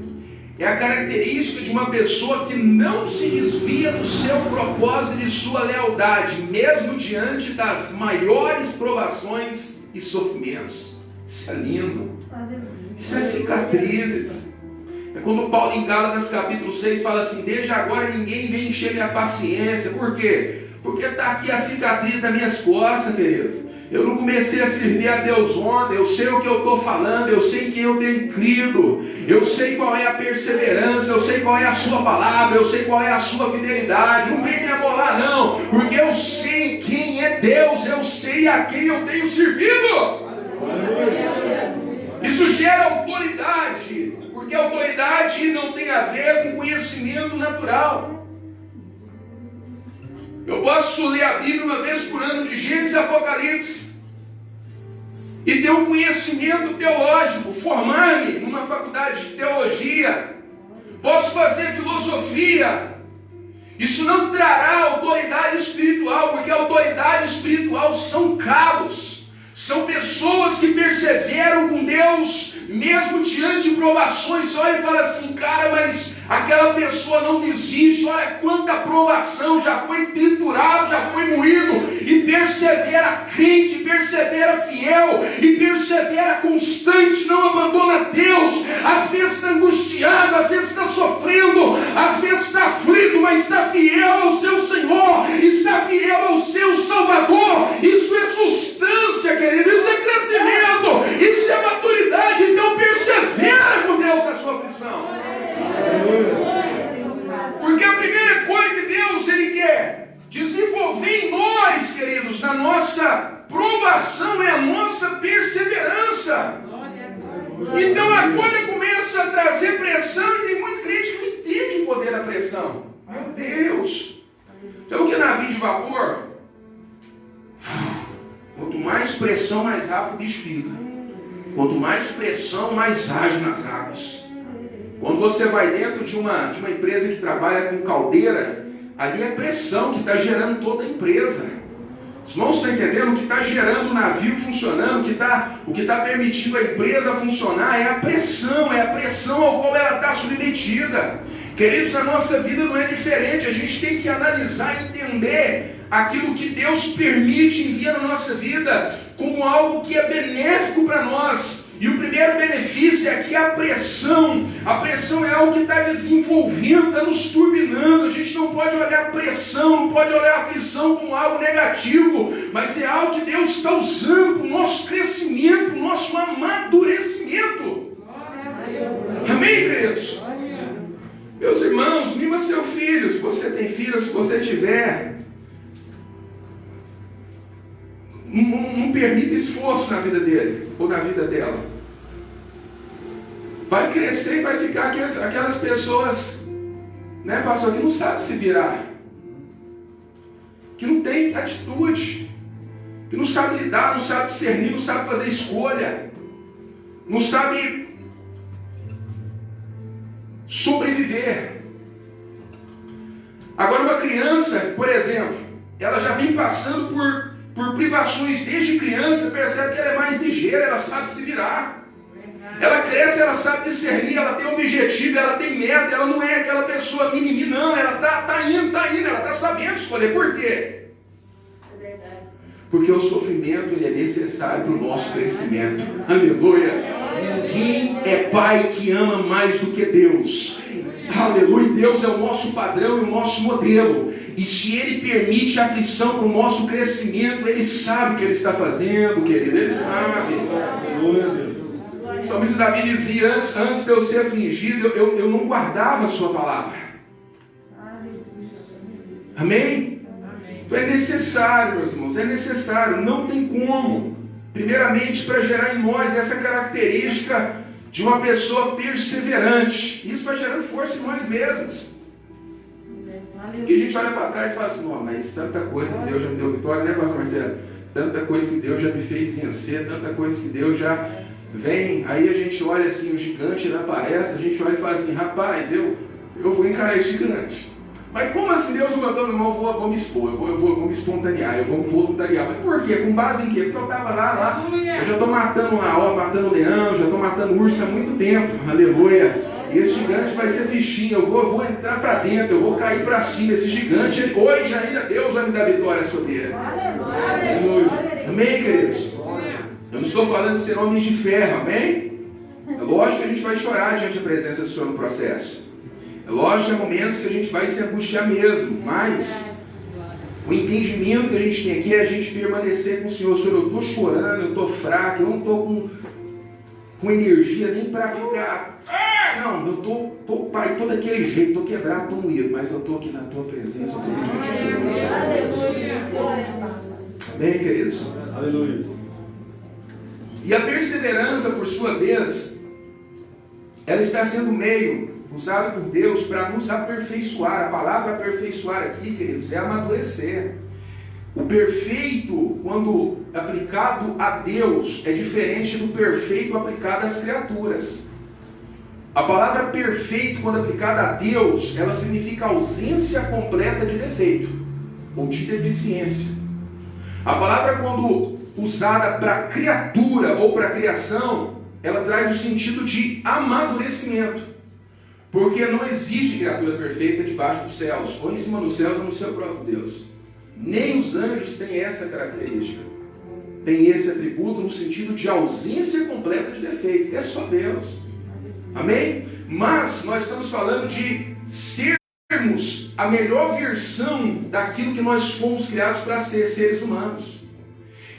É a característica de uma pessoa que não se desvia do seu propósito e de sua lealdade, mesmo diante das maiores provações e sofrimentos. Isso é lindo. Isso é cicatrizes. É quando Paulo em Gálatas capítulo 6 fala assim: desde agora ninguém vem encher minha paciência. Por quê? Porque está aqui a cicatriz das minhas costas, querido. Eu não comecei a servir a Deus ontem. Eu sei o que eu estou falando, eu sei em quem eu tenho crido, eu sei qual é a perseverança, eu sei qual é a sua palavra, eu sei qual é a sua fidelidade. Não vem me abolar não, porque eu sei quem é Deus, eu sei a quem eu tenho servido. Isso gera autoridade, porque autoridade não tem a ver com conhecimento natural. Eu posso ler a Bíblia uma vez por ano de Gênesis e Apocalipse e ter um conhecimento teológico, formar-me numa faculdade de teologia, posso fazer filosofia. Isso não trará autoridade espiritual, porque a autoridade espiritual são cabos, são pessoas que perseveram com Deus, mesmo diante de provações. Você olha e fala assim: cara, mas aquela pessoa não desiste, olha quanta provação, já foi triturado, já foi moído, e persevera crente, persevera fiel, e persevera constante, não abandona Deus. Às vezes está angustiado, às vezes está sofrendo, às vezes está aflito, mas está fiel ao seu Senhor, está fiel ao seu Salvador. Isso é substância, querido, isso é crescimento, isso é maturidade. Então persevera com Deus na sua aflição. Porque a primeira coisa que Deus Ele quer desenvolver em nós, queridos, na nossa provação, é a nossa perseverança. Então a coisa começa a trazer pressão, e tem muitos crentes que não entendem o poder da pressão. Meu Deus! Então o que é navio de vapor? Quanto mais pressão, mais rápido o bicho fica. Quanto mais pressão, mais ágil nas águas. Quando você vai dentro de uma empresa que trabalha com caldeira, ali é pressão que está gerando toda a empresa. Os irmãos estão entendendo? O que está gerando o navio funcionando, o que está permitindo a empresa funcionar é a pressão ao qual ela está submetida. Queridos, a nossa vida não é diferente. A gente tem que analisar e entender aquilo que Deus permite, envia na nossa vida, como algo que é benéfico para nós. E o primeiro benefício é que a pressão é algo que está desenvolvendo, está nos turbinando. A gente não pode olhar a pressão, não pode olhar a aflição como algo negativo, mas é algo que Deus está usando para o nosso crescimento, para o nosso amadurecimento. Amém, queridos? Meus irmãos, mima seu filho. Se você tem filho, se você tiver, não permita esforço na vida dele ou na vida dela. Vai crescer e vai ficar aquelas pessoas, né, pastor, que não sabe se virar, que não tem atitude, que não sabe lidar, não sabe discernir, não sabe fazer escolha, não sabe sobreviver. Agora uma criança, por exemplo, ela já vem passando por privações desde criança, percebe que ela é mais ligeira, ela sabe se virar. Ela cresce, ela sabe discernir, ela tem objetivo, ela tem meta, ela não é aquela pessoa mimimi, não, ela está indo, ela está sabendo escolher. Por quê? Porque o sofrimento ele é necessário para o nosso crescimento. Aleluia! Quem é pai que ama mais do que Deus? Aleluia! Deus é o nosso padrão e o nosso modelo. E se Ele permite a aflição para o nosso crescimento, Ele sabe o que Ele está fazendo, querido. Ele sabe. Aleluia, Deus. O salmista Davi dizia: antes de eu ser afligido, eu não guardava a sua palavra. Amém? Então é necessário, meus irmãos, é necessário, não tem como. Primeiramente, para gerar em nós essa característica de uma pessoa perseverante. Isso vai gerando força em nós mesmos. Porque a gente olha para trás e fala assim, não, mas tanta coisa que Deus já me deu vitória, né, pastor Marcelo? Tanta coisa que Deus já me fez vencer, tanta coisa que Deus já vem. Aí a gente olha assim, o gigante ele aparece, a gente olha e fala assim, rapaz, eu vou encarar esse gigante. Mas como assim Deus mandou, meu irmão, vou me expor, eu vou me espontanear, eu vou voluntariar. Mas por quê? Com base em quê? Porque eu estava lá, eu já estou matando matando leão, já estou matando urso há muito tempo, aleluia. E esse gigante vai ser fichinho, eu vou entrar para dentro, eu vou cair para cima. Esse gigante, hoje ainda Deus vai me dar vitória sobre ele. Aleluia. Amém, queridos? Eu não estou falando de ser homens de ferro, amém? É lógico que a gente vai chorar diante da presença do Senhor no processo. É lógico que há momentos que a gente vai se angustiar mesmo, mas o entendimento que a gente tem aqui é a gente permanecer com o Senhor. Senhor, eu estou chorando, eu estou fraco, eu não estou com energia nem para ficar... não, eu estou pai, todo daquele jeito, estou quebrado, estou moído, mas eu estou aqui na tua presença, eu estou aqui diante do Senhor. Amém, queridos? Aleluia. E a perseverança, por sua vez, ela está sendo meio usado por Deus para nos aperfeiçoar. A palavra aperfeiçoar aqui, queridos, é amadurecer. O perfeito, quando aplicado a Deus, é diferente do perfeito aplicado às criaturas. A palavra perfeito, quando aplicada a Deus, ela significa ausência completa de defeito ou de deficiência. A palavra, quando usada para criatura ou para criação, ela traz o sentido de amadurecimento. Porque não existe criatura perfeita debaixo dos céus, ou em cima dos céus, ou no seu próprio Deus. Nem os anjos têm essa característica. Tem esse atributo no sentido de ausência completa de defeito. É só Deus. Amém? Mas nós estamos falando de sermos a melhor versão daquilo que nós fomos criados para ser, seres humanos.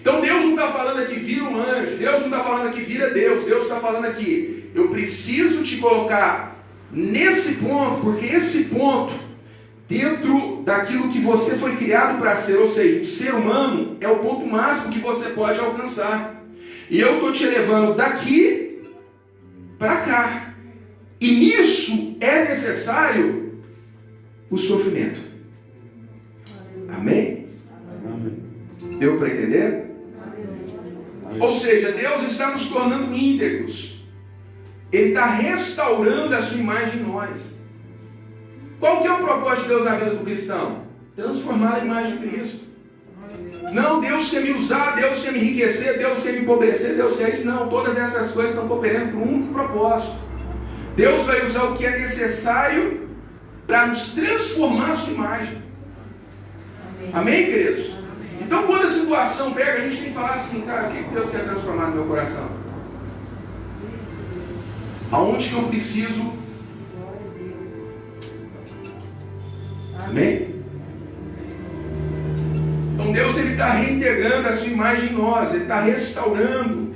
Então Deus não está falando aqui, vira um anjo. Deus não está falando aqui, vira Deus. Deus está falando aqui, eu preciso te colocar nesse ponto, porque esse ponto, dentro daquilo que você foi criado para ser, ou seja, o ser humano, é o ponto máximo que você pode alcançar. E eu estou te levando daqui para cá. E nisso é necessário o sofrimento. Amém? Deu para entender? Ou seja, Deus está nos tornando íntegros. Ele está restaurando a sua imagem em nós. Qual que é o propósito de Deus na vida do cristão? Transformar a imagem de Cristo. Não, Deus quer me usar, Deus quer me enriquecer, Deus quer me empobrecer, Deus quer isso. Não, todas essas coisas estão cooperando para um único propósito. Deus vai usar o que é necessário para nos transformar a sua imagem. Amém, queridos? Então, quando a situação pega, a gente tem que falar assim, cara, o que Deus quer transformar no meu coração? Aonde que eu preciso? Amém? Então Deus está reintegrando a sua imagem em nós, Ele está restaurando,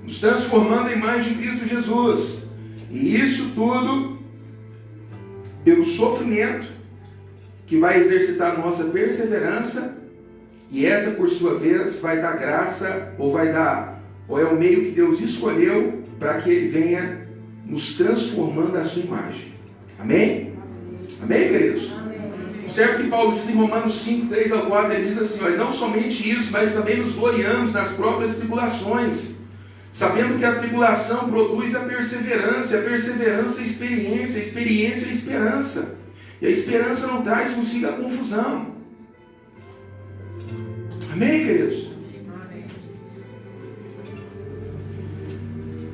nos transformando a imagem de Cristo Jesus. E isso tudo pelo sofrimento que vai exercitar a nossa perseverança, e essa por sua vez vai dar graça, ou é o meio que Deus escolheu para que Ele venha nos transformando a sua imagem. Amém? Amém, queridos? Observe que Paulo diz em Romanos 5, 3 ao 4, ele diz assim, olha, não somente isso, mas também nos gloriamos nas próprias tribulações, sabendo que a tribulação produz a perseverança a experiência, a experiência a esperança. E a esperança não traz consigo a confusão. Amém, queridos?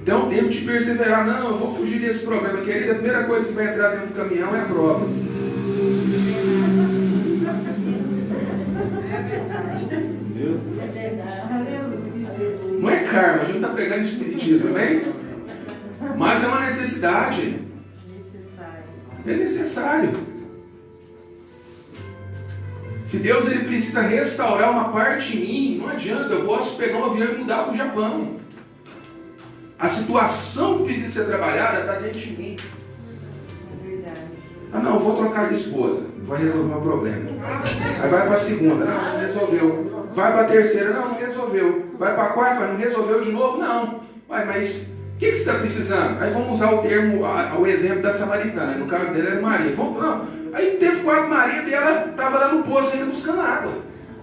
Então, tempo de perseverar. Não, eu vou fugir desse problema. Querida, a primeira coisa que vai entrar dentro do caminhão é a prova. Não é karma, a gente não está pregando espiritismo, amém? Mas é uma necessidade. É necessário. Se Deus ele precisa restaurar uma parte em mim, não adianta, eu posso pegar um avião e mudar para o Japão. A situação que precisa ser trabalhada está dentro de mim. Ah não, eu vou trocar de esposa, vai resolver o meu problema. Aí vai para a segunda, não resolveu. Vai para a terceira, não resolveu. Vai para a quarta, não resolveu de novo, não. Mas O que você está precisando? Aí vamos usar o exemplo da samaritana. No caso dela era Maria. Não. Aí teve 4 maridos e ela estava lá no poço ainda buscando água.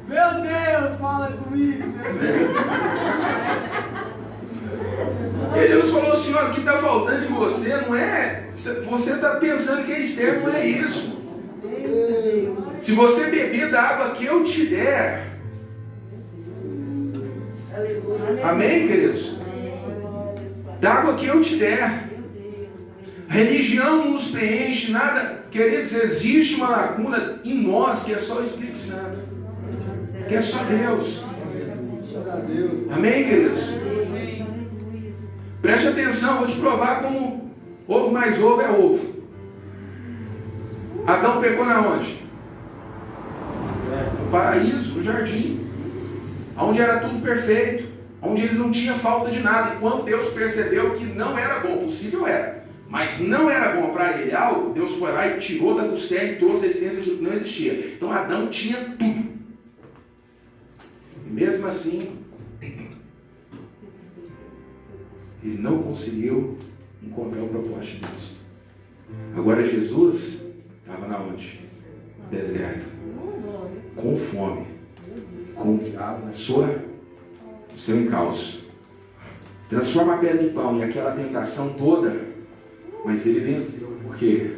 Meu Deus, fala comigo, Jesus. Jesus falou assim, olha, o que está faltando em você não é... Você está pensando que é externo, não é isso. Se você beber da água que eu te der... Amém, queridos? Da água que eu te der. A religião não nos preenche nada. Queridos, existe uma lacuna em nós que é só o Espírito Santo. Que é só Deus. Amém, queridos? Preste atenção, vou te provar como ovo mais ovo é ovo. Adão pecou na onde? No paraíso, no jardim, onde era tudo perfeito, onde ele não tinha falta de nada. E quando Deus percebeu que não era bom, possível era, mas não era bom para ele algo, Deus foi lá e tirou da costela e trouxe a essência que não existia. Então Adão tinha tudo. E mesmo assim, ele não conseguiu encontrar o propósito de Deus. Agora Jesus estava na onde? No deserto. Com fome. Com o diabo no seu encalço. Transforma a pedra em pão e aquela tentação toda. Mas ele venceu. Por quê?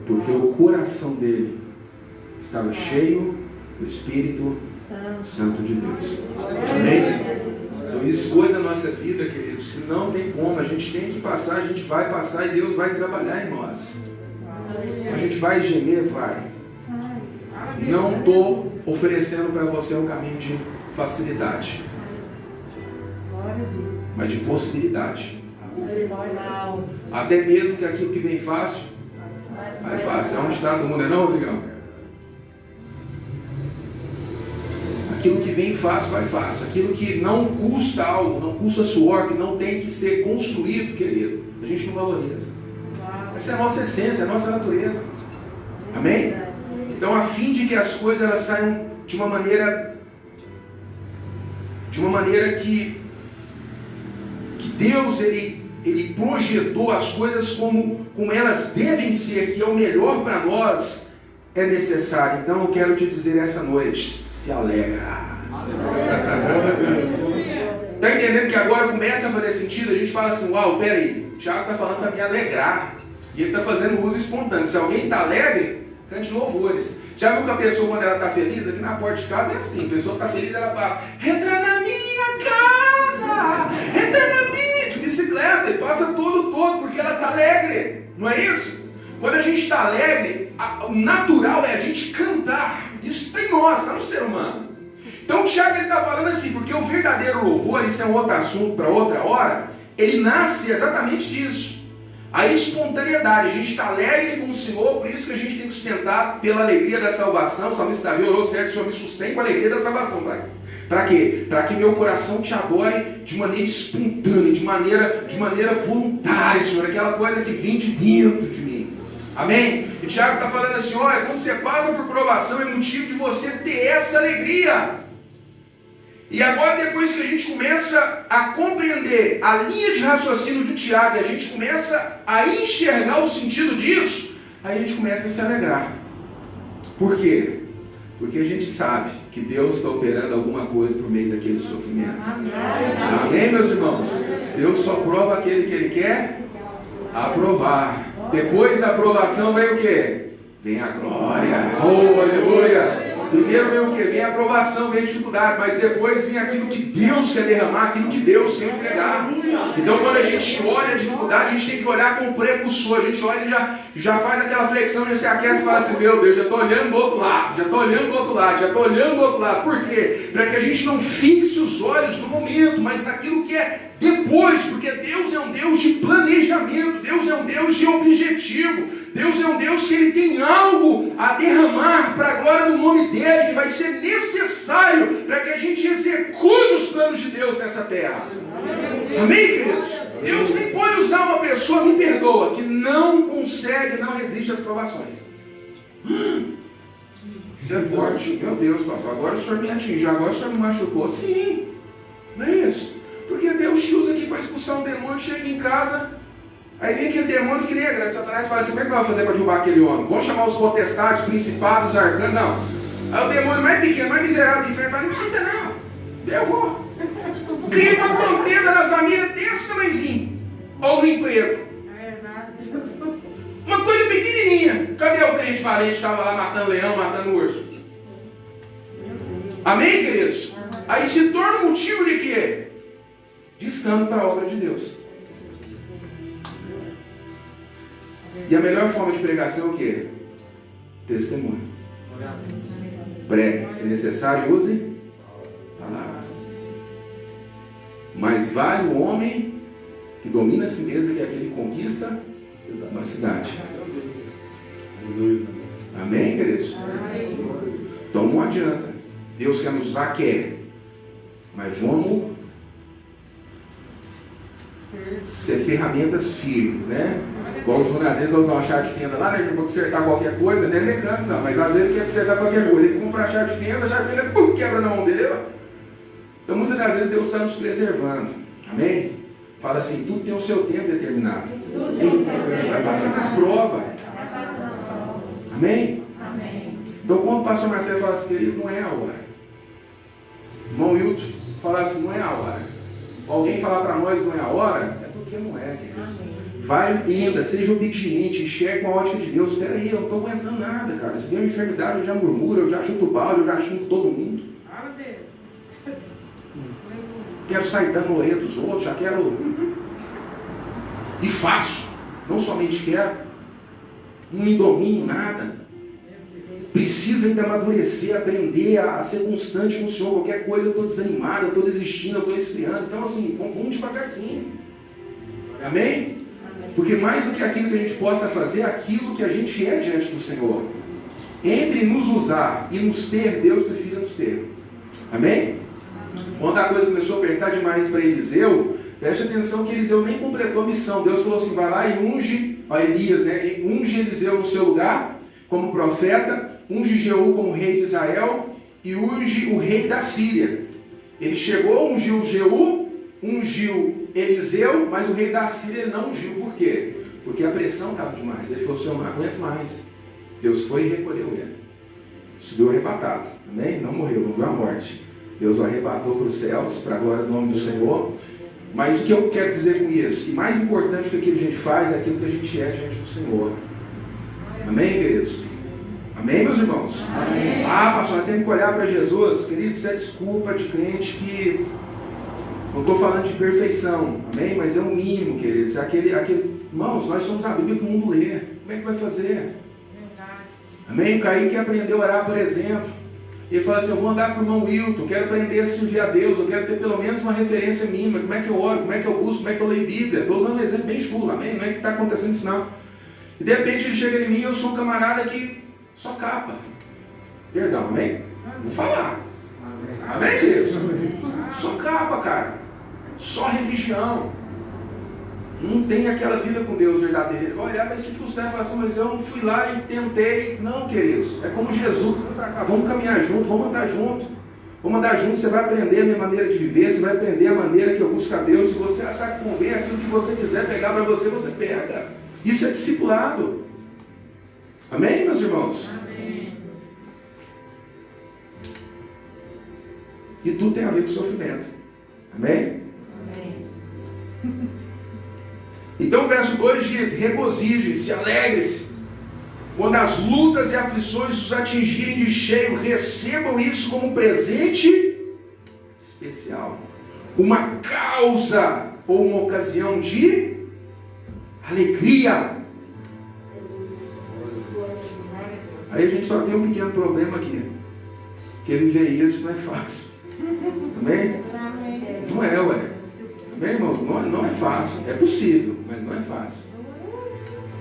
Porque o coração dele estava cheio do Espírito Santo de Deus. Amém? Então isso coisa na nossa vida, queridos, que não tem como. A gente tem que passar, a gente vai passar e Deus vai trabalhar em nós. A gente vai gemer, vai. Não estou oferecendo para você um caminho de facilidade, mas de possibilidade. Até mesmo que aquilo que vem fácil, vai fácil. É um estado do mundo, não é não, Rodrigão? Aquilo que vem fácil, vai fácil. Aquilo que não custa algo, não custa suor, que não tem que ser construído, querido, a gente não valoriza. Essa é a nossa essência, a nossa natureza. Amém? Então, a fim de que as coisas elas saiam de uma maneira que Deus ele projetou as coisas como elas devem ser, que é o melhor para nós, é necessário. Então, eu quero te dizer essa noite, se alegra. Está entendendo que agora começa a fazer sentido? A gente fala assim, uau, peraí, o Thiago está falando para me alegrar. E ele está fazendo uso espontâneo. Se alguém está alegre, cante louvores. Já viu que a pessoa, quando ela está feliz, aqui na porta de casa é assim, a pessoa está feliz, ela passa, entra na minha casa, entra na minha, de bicicleta, e passa todo, porque ela está alegre, não é isso? Quando a gente está alegre, o natural é a gente cantar, isso tem nós, está no ser humano. Então o Tiago está falando assim, porque o verdadeiro louvor, isso é um outro assunto para outra hora, ele nasce exatamente disso. A espontaneidade, a gente está alegre com o Senhor, por isso que a gente tem que sustentar pela alegria da salvação. O salmista Davi orou certo, o Senhor me sustém com a alegria da salvação. Para quê? Para que meu coração te adore de maneira espontânea, de maneira voluntária, Senhor, aquela coisa que vem de dentro de mim. Amém? E Tiago está falando assim, olha, quando você passa por provação, é motivo de você ter essa alegria. E agora, depois que a gente começa a compreender a linha de raciocínio do Tiago, e a gente começa a enxergar o sentido disso, aí a gente começa a se alegrar. Por quê? Porque a gente sabe que Deus está operando alguma coisa por meio daquele sofrimento. Amém, meus irmãos? Deus só prova aquele que Ele quer aprovar. Depois da aprovação vem o quê? Vem a glória. Oh, aleluia! Primeiro vem o que? Vem a aprovação, vem a dificuldade, mas depois vem aquilo que Deus quer derramar, aquilo que Deus quer entregar. Então quando a gente olha a dificuldade, a gente tem que olhar com o precursor. A gente olha e já faz aquela flexão, já se aquece e fala assim, meu Deus, já estou olhando do outro lado, já estou olhando do outro lado, já estou olhando do outro lado. Por quê? Para que a gente não fixe os olhos no momento, mas naquilo que é depois, porque Deus é um Deus de planejamento, Deus é um Deus de objetivo, Deus é um Deus que Ele tem algo a derramar para a glória do nome dEle, que vai ser necessário para que a gente execute os planos de Deus nessa terra. Amém, queridos? Deus nem pode usar uma pessoa, me perdoa, que não consegue, não resiste às provações. Isso é forte, meu Deus, pastor, agora o senhor me atingiu, agora o senhor me machucou. Sim, não é isso. Porque Deus te usa aqui para expulsar um demônio, chega em casa, aí vem aquele demônio que nem é grande. Satanás fala assim: como é que vai fazer para derrubar aquele homem? Vão chamar os potestades, principados, arcanos? Não. Aí o demônio mais pequeno, mais miserável do inferno fala: não precisa não, eu vou. Cria uma contenda na família desse tamanhozinho. Ou no emprego. Uma coisa pequenininha. Cadê o crente valente que estava lá matando leão, matando urso? Amém, queridos? Aí se torna um motivo de quê? De escândalo para a obra de Deus. E a melhor forma de pregação é o quê? Testemunho. Pregue. Se necessário, use palavras. Mais vale o homem que domina a si mesmo que aquele que conquista uma cidade. Amém, queridos? Então não adianta. Deus quer nos usar, quer. Mas vamos ser ferramentas firmes, né? Igual o Júnior às vezes vai usar uma chave de fenda lá, né? Para consertar qualquer coisa, não é mecânico não, mas às vezes ele quer consertar qualquer coisa. Ele compra a chave de fenda, quebra na mão dele. Então muitas das vezes Deus está nos preservando. Amém? Fala assim: tudo tem o seu tempo determinado. Vai passar nas provas. Amém? Então quando o pastor Marcelo fala assim: querido, não é a hora. Irmão Wilton fala assim: não é a hora. Alguém falar para nós não é a hora, é porque não é, queridos. Vai, entenda, seja obediente, enxergue com a ótica de Deus. Espera aí, eu não estou aguentando nada, cara. Se der uma enfermidade, eu já murmuro, eu já chuto o balde, eu já xingo todo mundo. Quero sair dando orelha dos outros, já quero. E faço. Não somente quero. Não me domino nada. Precisa ainda amadurecer, aprender a ser constante com o Senhor. Qualquer coisa eu estou desanimado, eu estou desistindo, eu estou esfriando. Então assim, vamos devagarzinho. Amém? Porque mais do que aquilo que a gente possa fazer, é aquilo que a gente é diante do Senhor. Entre nos usar e nos ter, Deus prefere nos ter. Amém? Quando a coisa começou a apertar demais para Eliseu, preste atenção que Eliseu nem completou a missão. Deus falou assim: vai lá e unge, Elias, né? Unge Eliseu no seu lugar como profeta, unge Jeú como rei de Israel e unge o rei da Síria. Ele chegou, ungiu Jeú, ungiu Eliseu, mas o rei da Síria ele não ungiu. Por quê? Porque a pressão estava demais. Ele falou assim: eu não aguento mais. Deus foi e recolheu ele. Subiu arrebatado. Amém? Não morreu, não viu a morte. Deus o arrebatou para os céus, para a glória do nome do Senhor. Mas o que eu quero dizer com isso? Que mais importante do que aquilo que a gente faz é aquilo que a gente é diante do Senhor. Amém, queridos? Amém, meus irmãos? Amém. Ah, pastor, tem que olhar para Jesus. Queridos, isso é desculpa de crente que... Não estou falando de perfeição, amém? Mas é um mínimo, queridos. Aquele... Irmãos, nós somos a Bíblia que o mundo lê. Como é que vai fazer? Amém? O Kaique aprendeu a orar, por exemplo. Ele fala assim: eu vou andar com o irmão Wilton, quero aprender a servir a Deus, eu quero ter pelo menos uma referência mínima. Como é que eu oro, como é que eu busco, como é que eu leio Bíblia? Estou usando um exemplo bem chulo, amém? Não é que está acontecendo isso não. E de repente ele chega em mim e eu sou um camarada que só capa. Perdão, amém? Vou falar. Amém, queridos? Só capa, cara. Só religião. Não tem aquela vida com Deus verdadeira. Ele vai olhar, vai se frustrar e falar assim: mas eu não fui lá e tentei. Não, queridos. É como Jesus. Vamos caminhar junto, vamos andar junto. Vamos andar junto, você vai aprender a minha maneira de viver, você vai aprender a maneira que eu busco a Deus. Se você achar que convém aquilo que você quiser pegar para você, você pega. Isso é discipulado. Amém, meus irmãos? Amém. E tudo tem a ver com sofrimento. Amém? Amém. Então o verso 2 diz: regozijem-se, alegre-se. Quando as lutas e aflições os atingirem de cheio, recebam isso como um presente especial. Uma causa ou uma ocasião de alegria. Aí a gente só tem um pequeno problema aqui. Porque viver isso não é fácil. Amém? Não é, ué. Meu irmão, não é fácil. É possível, mas não é fácil.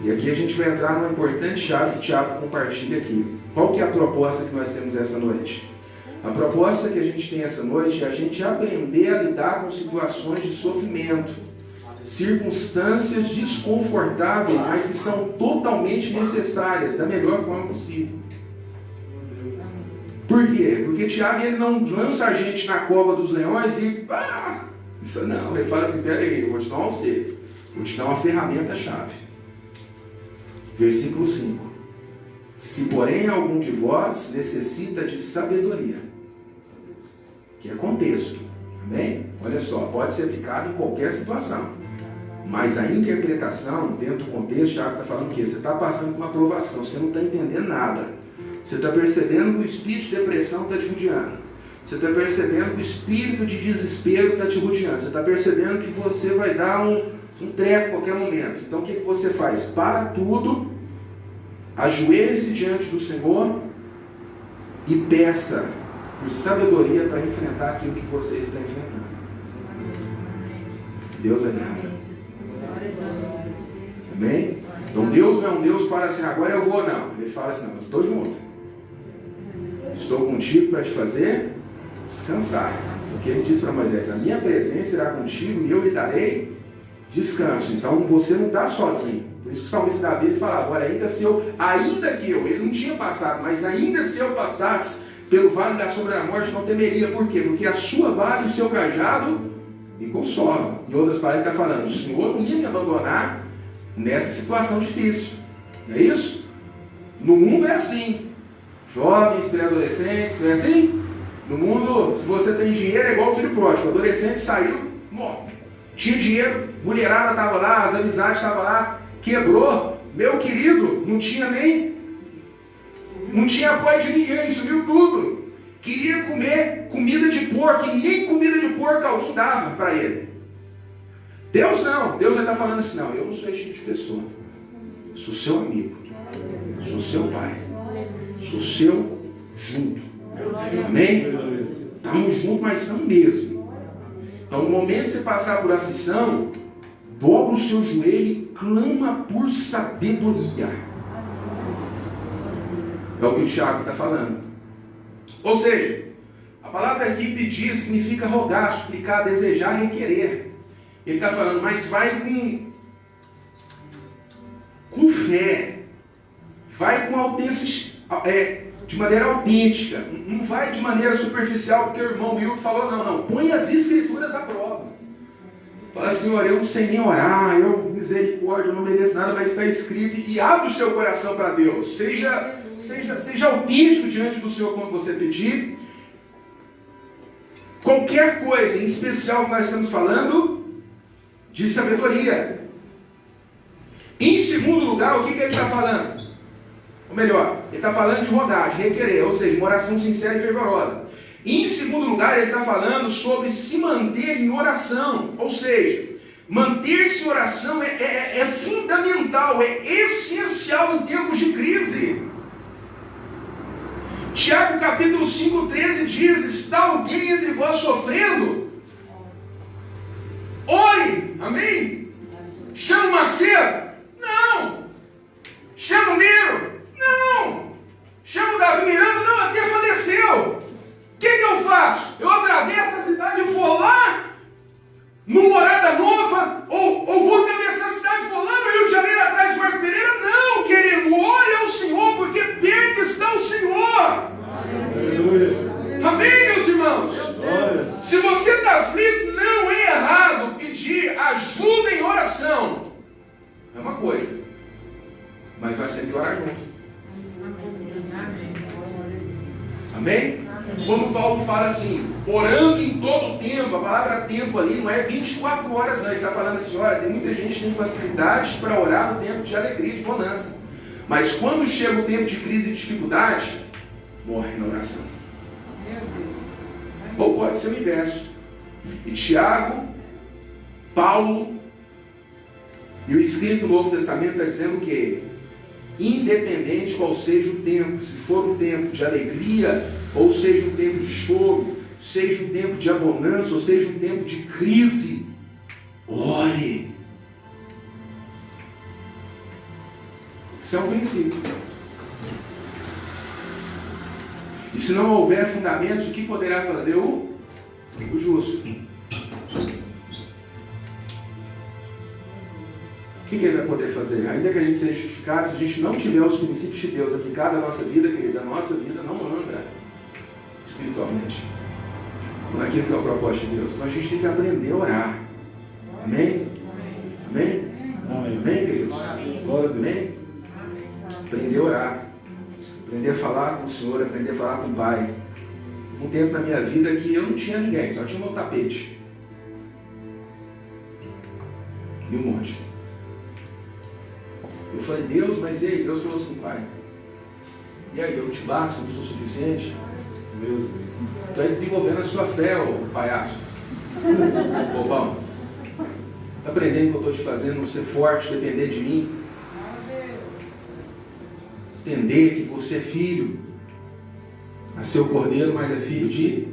E aqui a gente vai entrar numa importante chave que o Tiago compartilha aqui. Qual que é a proposta que nós temos essa noite? A proposta que a gente tem essa noite é a gente aprender a lidar com situações de sofrimento, circunstâncias desconfortáveis, mas que são totalmente necessárias, da melhor forma possível. Por quê? Porque Tiago ele não lança a gente na cova dos leões e Isso não. Ele fala assim, peraí, eu vou te dar um auxílio. Vou te dar uma ferramenta-chave. Versículo 5. Se porém algum de vós necessita de sabedoria, que é contexto, amém? Olha só, pode ser aplicado em qualquer situação, mas a interpretação dentro do contexto, Tiago está falando que você está passando por uma provação, você não está entendendo nada, você está percebendo que o espírito de depressão está te rodeando, você está percebendo que o espírito de desespero está te rodeando, você está percebendo que você vai dar um treco a qualquer momento. Então o que você faz? Para tudo, ajoelhe-se diante do Senhor e peça por sabedoria para enfrentar aquilo que você está enfrentando. Deus é grande. Amém? Então Deus não é um Deus que fala assim, agora eu vou, não. Ele fala assim, não, eu estou junto. Estou contigo para te fazer descansar. Porque ele disse para Moisés, a minha presença irá contigo e eu lhe darei descanso. Então você não está sozinho. Por isso que o salmista Davi ele fala, agora ainda que eu, ele não tinha passado, mas ainda se eu passasse pelo vale da sombra da morte, não temeria. Por quê? Porque a sua vara e o seu cajado me consolam. Em outras palavras, ele está falando, o Senhor não ia me abandonar nessa situação difícil. Não é isso? No mundo é assim. Jovens, pré-adolescentes, não é assim? No mundo, se você tem dinheiro, é igual o filho pródigo. O adolescente saiu, tinha dinheiro, mulherada estava lá, as amizades estavam lá, quebrou, meu querido, não tinha apoio de ninguém, sumiu tudo. Queria comer comida de porco, e nem comida de porco alguém dava para ele. Deus não, Deus está falando assim, não, eu não sou esse tipo de pessoa. Sou seu amigo, sou seu pai, sou seu junto. Amém? Estamos juntos, mas não mesmo. Então no momento que você passar por aflição, dobra o seu joelho e clama por sabedoria. É o que o Tiago está falando. Ou seja, a palavra aqui pedir significa rogar, suplicar, desejar, requerer. Ele está falando, mas vai com fé, vai com de maneira autêntica, não vai de maneira superficial, porque o irmão Milton falou, não, põe as escrituras à prova. Fala, Senhor, eu não sei nem orar, eu misericórdia, eu não mereço nada, mas está escrito, e abre o seu coração para Deus, seja autêntico diante do Senhor quando você pedir. Qualquer coisa, em especial que nós estamos falando, de sabedoria. Em segundo lugar, o que ele está falando? Ou melhor, ele está falando de rogar, de requerer, ou seja, uma oração sincera e fervorosa. Em segundo lugar, ele está falando sobre se manter em oração, ou seja, manter-se em oração é fundamental, é essencial em tempos de crise. Tiago capítulo 5,13 diz, está alguém entre vós sofrendo? Ore, amém? Chama o Macedo? Não. Chama o Nero? Não. Chama o Davi Miranda? Não, até faleceu. O que eu faço? Eu atravesso a cidade e vou lá no Morada Nova, ou vou atravessar a cidade e vou lá no Rio de Janeiro atrás do Marco Pereira? Não, querido, ore ao Senhor, porque perto está o Senhor. Amém, meus irmãos? Se você está aflito, não é errado pedir ajuda em oração. É uma coisa, mas vai ser que orar junto. Amém? Quando Paulo fala assim, orando em todo o tempo, a palavra tempo ali não é 24 horas não, ele está falando assim, olha, tem muita gente que tem facilidade para orar no tempo de alegria, de bonança, mas quando chega o tempo de crise e dificuldade, morre na oração. Ou pode ser o inverso. E Tiago, Paulo e o escrito do Novo Testamento está dizendo que independente qual seja o tempo, se for um tempo de alegria, ou seja um tempo de choro, seja um tempo de abundância, ou seja um tempo de crise, ore. Isso é um princípio. E se não houver fundamentos, o que poderá fazer o justo? O que ele vai poder fazer? Ainda que a gente seja justificado, se a gente não tiver os princípios de Deus aplicados à nossa vida, queridos, a nossa vida não anda espiritualmente. naquilo que é o propósito de Deus. Então a gente tem que aprender a orar. Amém? Amém? Amém, queridos? Amém? Aprender a orar. Aprender a falar com o Senhor, aprender a falar com o Pai. Um tempo na minha vida que eu não tinha ninguém, só tinha o meu tapete. E um monte. Eu falei, Deus, mas e aí? Deus falou assim, Pai. E aí, eu te basto, não sou suficiente? Estou aí desenvolvendo a sua fé, ô palhaço. Bobão. Está aprendendo o que eu estou te fazendo, você forte, depender de mim. Entender que você é filho. Nasceu cordeiro, mas é filho de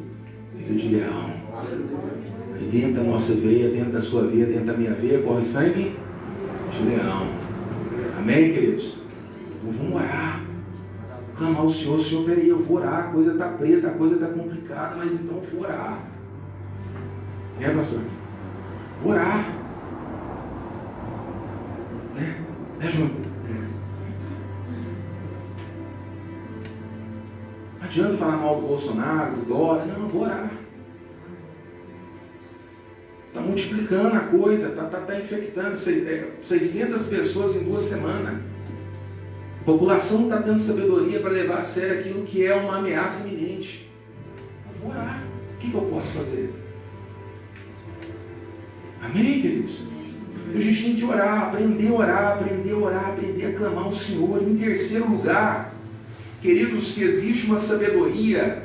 leão. E dentro da nossa veia, dentro da sua veia, dentro da minha veia, corre sangue de leão. Amém, queridos? Vamos orar. Clamar ao Senhor, Senhor, peraí, eu vou orar, a coisa está preta, a coisa está complicada, mas então eu vou orar. Pastor? Vou orar. Né, Júnior? Não adianta falar mal do Bolsonaro, do Dória, não, eu vou orar. Está multiplicando a coisa, está infectando 600 pessoas em 2 semanas. A população não está tendo sabedoria para levar a sério aquilo que é uma ameaça iminente. Eu vou orar. O que eu posso fazer? Amém, queridos? Então a gente tem que orar, aprender a orar, aprender a orar, aprender a clamar ao Senhor. Em terceiro lugar, queridos, que existe uma sabedoria,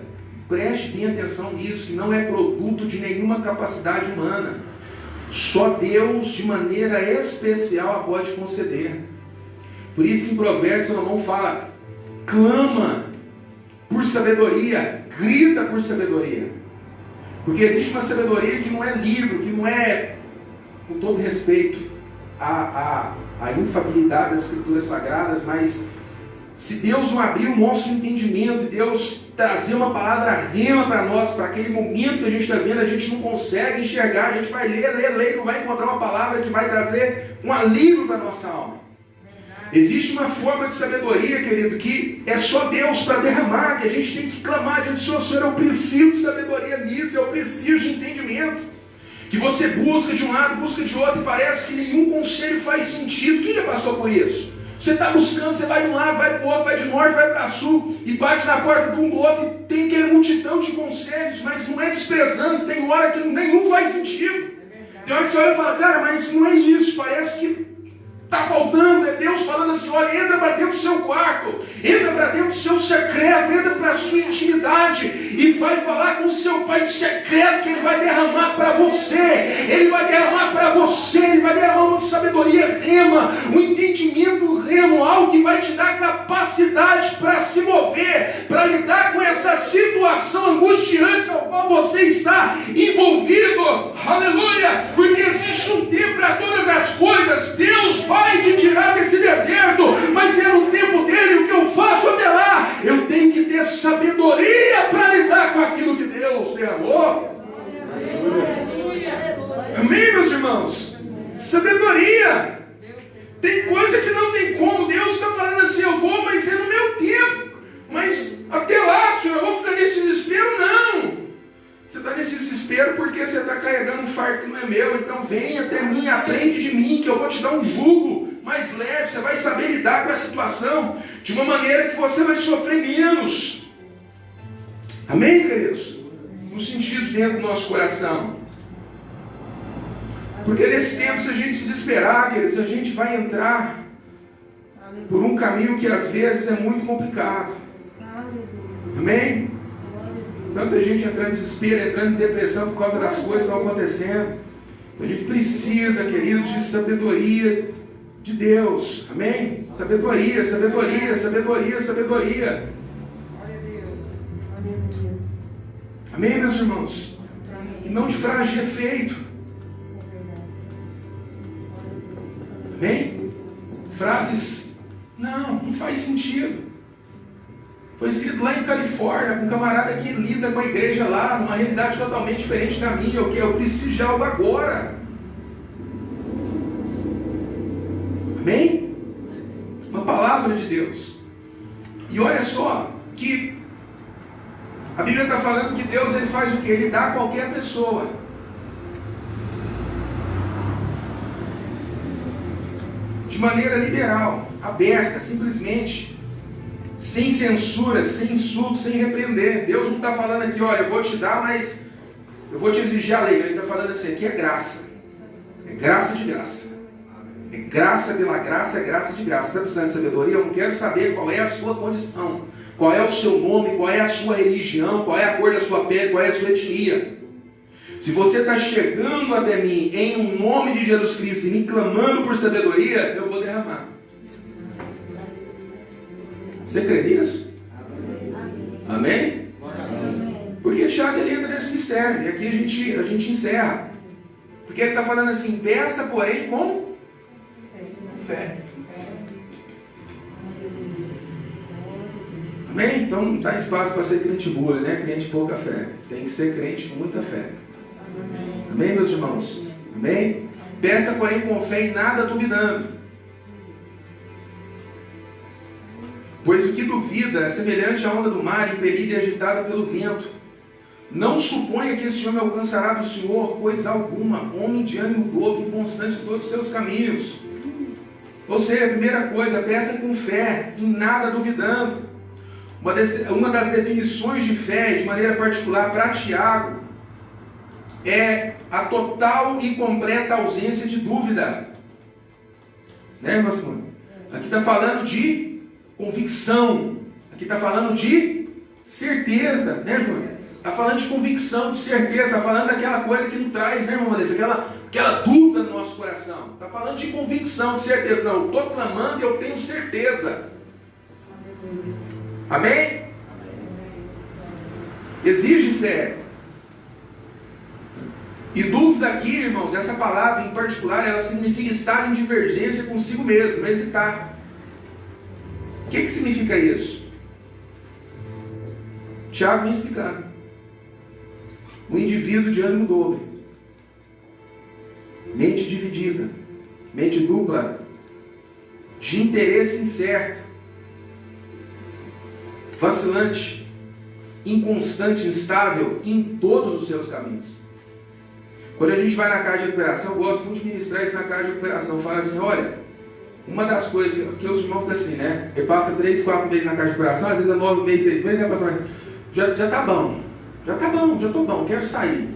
preste bem atenção nisso, que não é produto de nenhuma capacidade humana. Só Deus, de maneira especial, a pode conceder. Por isso que em Provérbios Salomão fala, clama por sabedoria, grita por sabedoria. Porque existe uma sabedoria que não é livro, que não é, com todo respeito, a infabilidade das Escrituras Sagradas, mas se Deus não abrir o nosso entendimento, e Deus trazer uma palavra rema para nós, para aquele momento que a gente está vendo, a gente não consegue enxergar, a gente vai ler, não vai encontrar uma palavra que vai trazer um alívio para a nossa alma. Existe uma forma de sabedoria, querido, que é só Deus para derramar, que a gente tem que clamar diante do Senhor, Senhor, eu preciso de sabedoria nisso, eu preciso de entendimento. Que você busca de um lado, busca de outro, e parece que nenhum conselho faz sentido. Quem já passou por isso? Você está buscando, você vai de um lado, vai para o outro, vai de norte, vai para sul, e bate na porta de um do outro, e tem aquele multidão de conselhos, mas não é desprezando, tem hora que nenhum faz sentido. Tem hora que você olha e fala, cara, mas não é isso, parece que está faltando, é Deus falando assim, olha, entra para dentro do seu quarto, entra para dentro do seu secreto, entra para a sua intimidade e vai falar com o seu Pai de secreto que Ele vai derramar para você, Ele vai derramar para você, Ele vai derramar uma sabedoria rema, um entendimento remo, algo que vai te dar capacidade para se mover, para lidar com essa situação angustiante ao qual você está envolvido, aleluia, porque existe um tempo para todas as coisas, Deus vai te tirar desse deserto, mas é no tempo dele. O que eu faço até lá? Eu tenho que ter sabedoria para lidar com aquilo que Deus derramou. Amém, meus irmãos? Sabedoria. Tem coisa que não tem como. Deus está falando assim, eu vou, mas é no meu tempo. Mas até lá, Senhor, eu vou ficar nesse desespero? Não. Você está nesse desespero porque você está carregando um fardo que não é meu. Então vem até mim, aprende de mim, que eu vou te dar um jugo mais leve. Você vai saber lidar com a situação de uma maneira que você vai sofrer menos. Amém, queridos? No sentido dentro do nosso coração. Porque nesse tempo, se a gente se desesperar, queridos, a gente vai entrar por um caminho que às vezes é muito complicado. Amém? Tanta gente entrando em desespero, entrando em depressão por causa das coisas que estão acontecendo. Então a gente precisa, queridos, de sabedoria de Deus. Amém? Sabedoria, sabedoria, sabedoria, sabedoria. Amém, meus irmãos? E não de frase de efeito. Amém? Frases, não faz sentido. Foi escrito lá em Califórnia, com um camarada que lida com a igreja lá, numa realidade totalmente diferente da minha. Eu preciso de algo agora. Amém? Uma palavra de Deus. E olha só, que A Bíblia está falando que Deus ele faz o quê? Ele dá a qualquer pessoa. De maneira liberal, aberta, simplesmente, sem censura, sem insulto, sem repreender. Deus não está falando aqui, olha, eu vou te dar, mas eu vou te exigir a lei. Ele está falando assim, aqui é graça. É graça de graça. É graça pela graça, é graça de graça. Você está precisando de sabedoria? Eu não quero saber qual é a sua condição, qual é o seu nome, qual é a sua religião, qual é a cor da sua pele, qual é a sua etnia. Se você está chegando até mim em um nome de Jesus Cristo e me clamando por sabedoria, eu vou derramar. Você crê nisso? Amém? Porque Tiago ele entra nesse mistério. E aqui a gente encerra. Porque ele está falando assim, peça, porém, com fé. Amém? Então não dá espaço para ser crente boa, né? Crente pouca fé. Tem que ser crente com muita fé. Amém, meus irmãos? Amém? Peça, porém, com fé e nada duvidando. Pois o que duvida é semelhante à onda do mar, impelida e agitada pelo vento. Não suponha que esse homem alcançará do Senhor coisa alguma, homem de ânimo dobre, inconstante em todos os seus caminhos. Ou seja, a primeira coisa, peça com fé, em nada duvidando. Uma das definições de fé, de maneira particular, para Tiago, é a total e completa ausência de dúvida. Né, irmã Simone? Aqui está falando de convicção. Aqui está falando de certeza, né, Júnior? Está falando de convicção, de certeza. Está falando daquela coisa que não traz, né, irmã Vanessa? Aquela dúvida no nosso coração. Está falando de convicção, de certeza. Não, eu estou clamando e eu tenho certeza. Amém? Exige fé. E dúvida aqui, irmãos, essa palavra em particular, ela significa estar em divergência consigo mesmo, hesitar. O que significa isso? Tiago vem explicando. O indivíduo de ânimo dobre, mente dividida, mente dupla, de interesse incerto, vacilante, inconstante, instável em todos os seus caminhos. Quando a gente vai na casa de recuperação, eu gosto muito de ministrar isso na casa de recuperação. Fala assim, olha, uma das coisas que os irmãos ficam assim, né? Ele passa 3, 4 meses na casa de recuperação, às vezes é 9 meses, 6 meses, vai passar mais. Já tá bom, já tô bom, quero sair.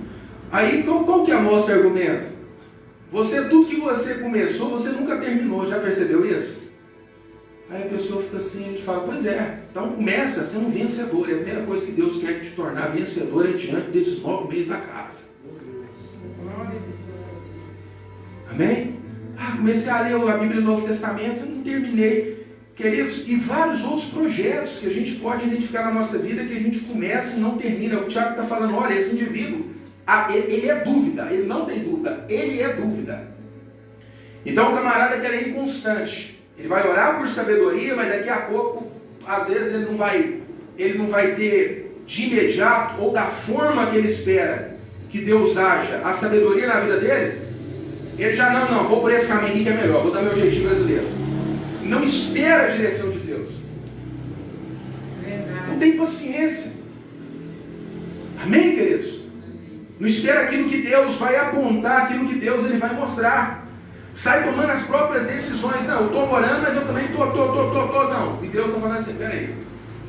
Aí qual que é o nosso argumento? Tudo que você começou, você nunca terminou, já percebeu isso? Aí a pessoa fica assim, a gente fala, pois é, então começa sendo um vencedor. E a primeira coisa que Deus quer te tornar vencedor é diante desses 9 meses na casa. Amém? Comecei a ler a Bíblia do Novo Testamento, não terminei. Queridos, e vários outros projetos que a gente pode identificar na nossa vida que a gente começa e não termina. O Tiago está falando, olha, esse indivíduo, ele é dúvida, ele não tem dúvida, ele é dúvida. Então o camarada que é inconstante, ele vai orar por sabedoria, mas daqui a pouco, às vezes ele não vai ter de imediato, ou da forma que ele espera que Deus haja a sabedoria na vida dele. Ele já não, vou por esse caminho aqui que é melhor, vou dar meu jeitinho brasileiro. Não espera a direção de Deus. Não tem paciência. Amém, queridos? Não espera aquilo que Deus vai apontar, aquilo que Deus ele vai mostrar. Sai tomando as próprias decisões. Não, eu estou orando, mas eu também estou. Não. E Deus está falando assim, peraí.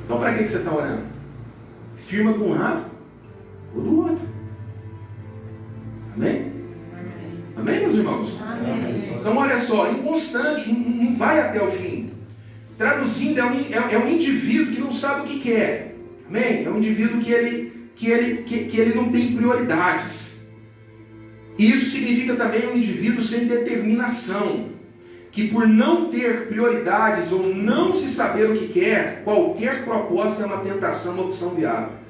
Então para que você está orando? Firma de um lado ou do outro. Amém? Amém, meus irmãos? Amém. Então olha só, inconstante, não vai até o fim. Traduzindo, é um indivíduo que não sabe o que quer. Amém? É um indivíduo que ele não tem prioridades. E isso significa também um indivíduo sem determinação, que por não ter prioridades ou não se saber o que quer, qualquer proposta é uma tentação, uma opção viável.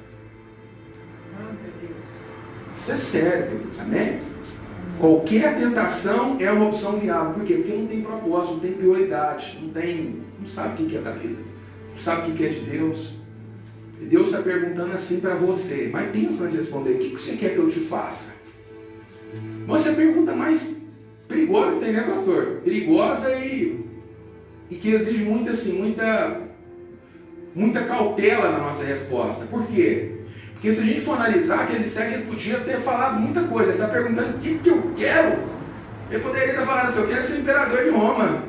Isso é sério, queridos. Amém? Qualquer tentação é uma opção viável. Por quê? Porque não tem propósito, não tem prioridade, não sabe o que é da vida, não sabe o que é de Deus. E Deus está perguntando assim para você, mas pensa antes de responder, o que você quer que eu te faça? Nossa, é a pergunta mais perigosa que tem, né, pastor? Perigosa e que exige muita cautela na nossa resposta. Por quê? Porque se a gente for analisar aquele cego, ele podia ter falado muita coisa. Ele está perguntando o que eu quero. Ele poderia ter falado assim, eu quero ser imperador de Roma.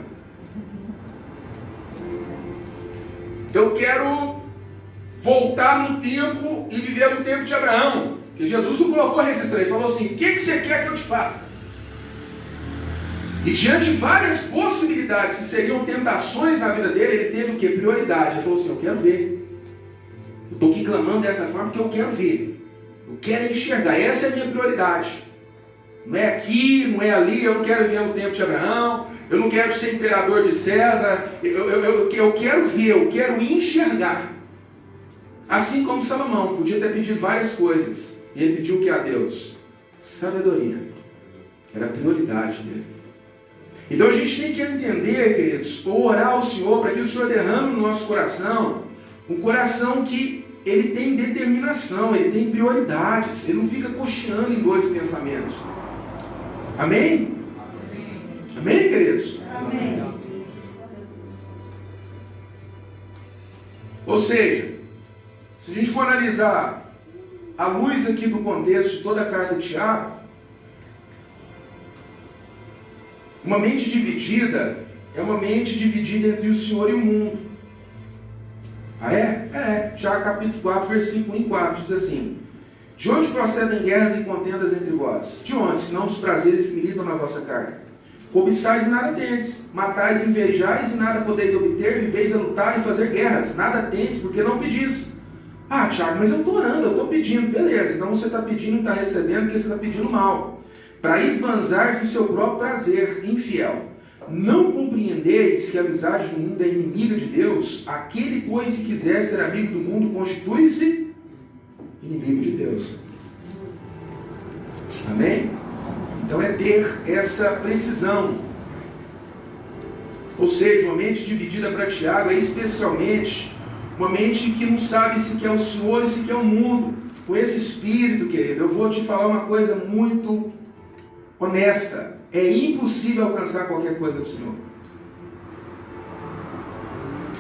Eu quero voltar no tempo e viver no tempo de Abraão. Porque Jesus não colocou a resistência. Ele falou assim, o que você quer que eu te faça? E diante de várias possibilidades que seriam tentações na vida dele, ele teve o quê? Prioridade. Ele falou assim, eu quero ver. Eu estou aqui clamando dessa forma porque eu quero ver. Eu quero enxergar. Essa é a minha prioridade. Não é aqui, não é ali. Eu não quero viver no tempo de Abraão. Eu não quero ser imperador de César. Eu quero ver, eu quero enxergar. Assim como Salomão podia ter pedido várias coisas. E ele pediu o que a Deus? Sabedoria. Era a prioridade dele. Então a gente tem que entender, queridos, ou orar ao Senhor para que o Senhor derrame no nosso coração um coração que ele tem determinação, ele tem prioridades, ele não fica cocheando em dois pensamentos. Amém? Amém, queridos? Amém. Ou seja, se a gente for analisar à luz aqui do contexto de toda a carta de Tiago, uma mente dividida é uma mente dividida entre o Senhor e o mundo. Ah é? É. Tiago capítulo 4, versículo 1 e 4 diz assim: de onde procedem guerras e contendas entre vós? De onde, senão dos prazeres que militam na vossa carne? Cobiçais e nada tendes, matais e invejais e nada podeis obter, viveis a lutar e fazer guerras, nada tendes, porque não pedis. Ah, Tiago, mas eu estou orando, eu estou pedindo. Beleza, então você está pedindo e está recebendo porque você está pedindo mal, para esbanzar do seu próprio prazer infiel. Não compreendeis que a amizade do mundo é inimiga de Deus? Aquele, pois, se quiser ser amigo do mundo, constitui-se inimigo de Deus. Amém? Então é ter essa precisão. Ou seja, uma mente dividida para Tiago é especialmente uma mente que não sabe se quer o Senhor e se quer o mundo. Com esse espírito, querido, eu vou te falar uma coisa muito honesta. É impossível alcançar qualquer coisa do Senhor.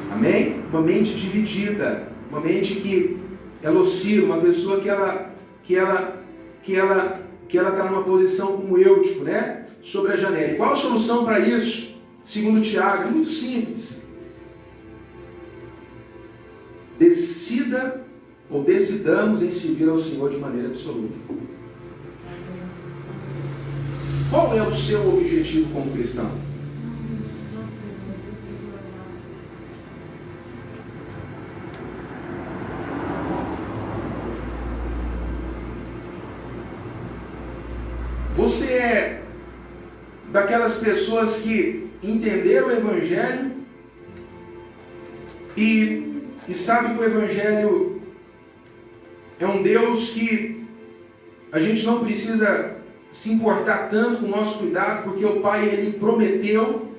Amém? Uma mente dividida, uma mente que ela oscila, uma pessoa que ela está numa posição como Eutico, né? Sobre a janela. E qual a solução para isso? Segundo Tiago, é muito simples. Decidamos em servir ao Senhor de maneira absoluta. Qual é o seu objetivo como cristão? Você é daquelas pessoas que entenderam o Evangelho e sabe que o Evangelho é um Deus que a gente não precisa se importar tanto com o nosso cuidado, porque o Pai, Ele prometeu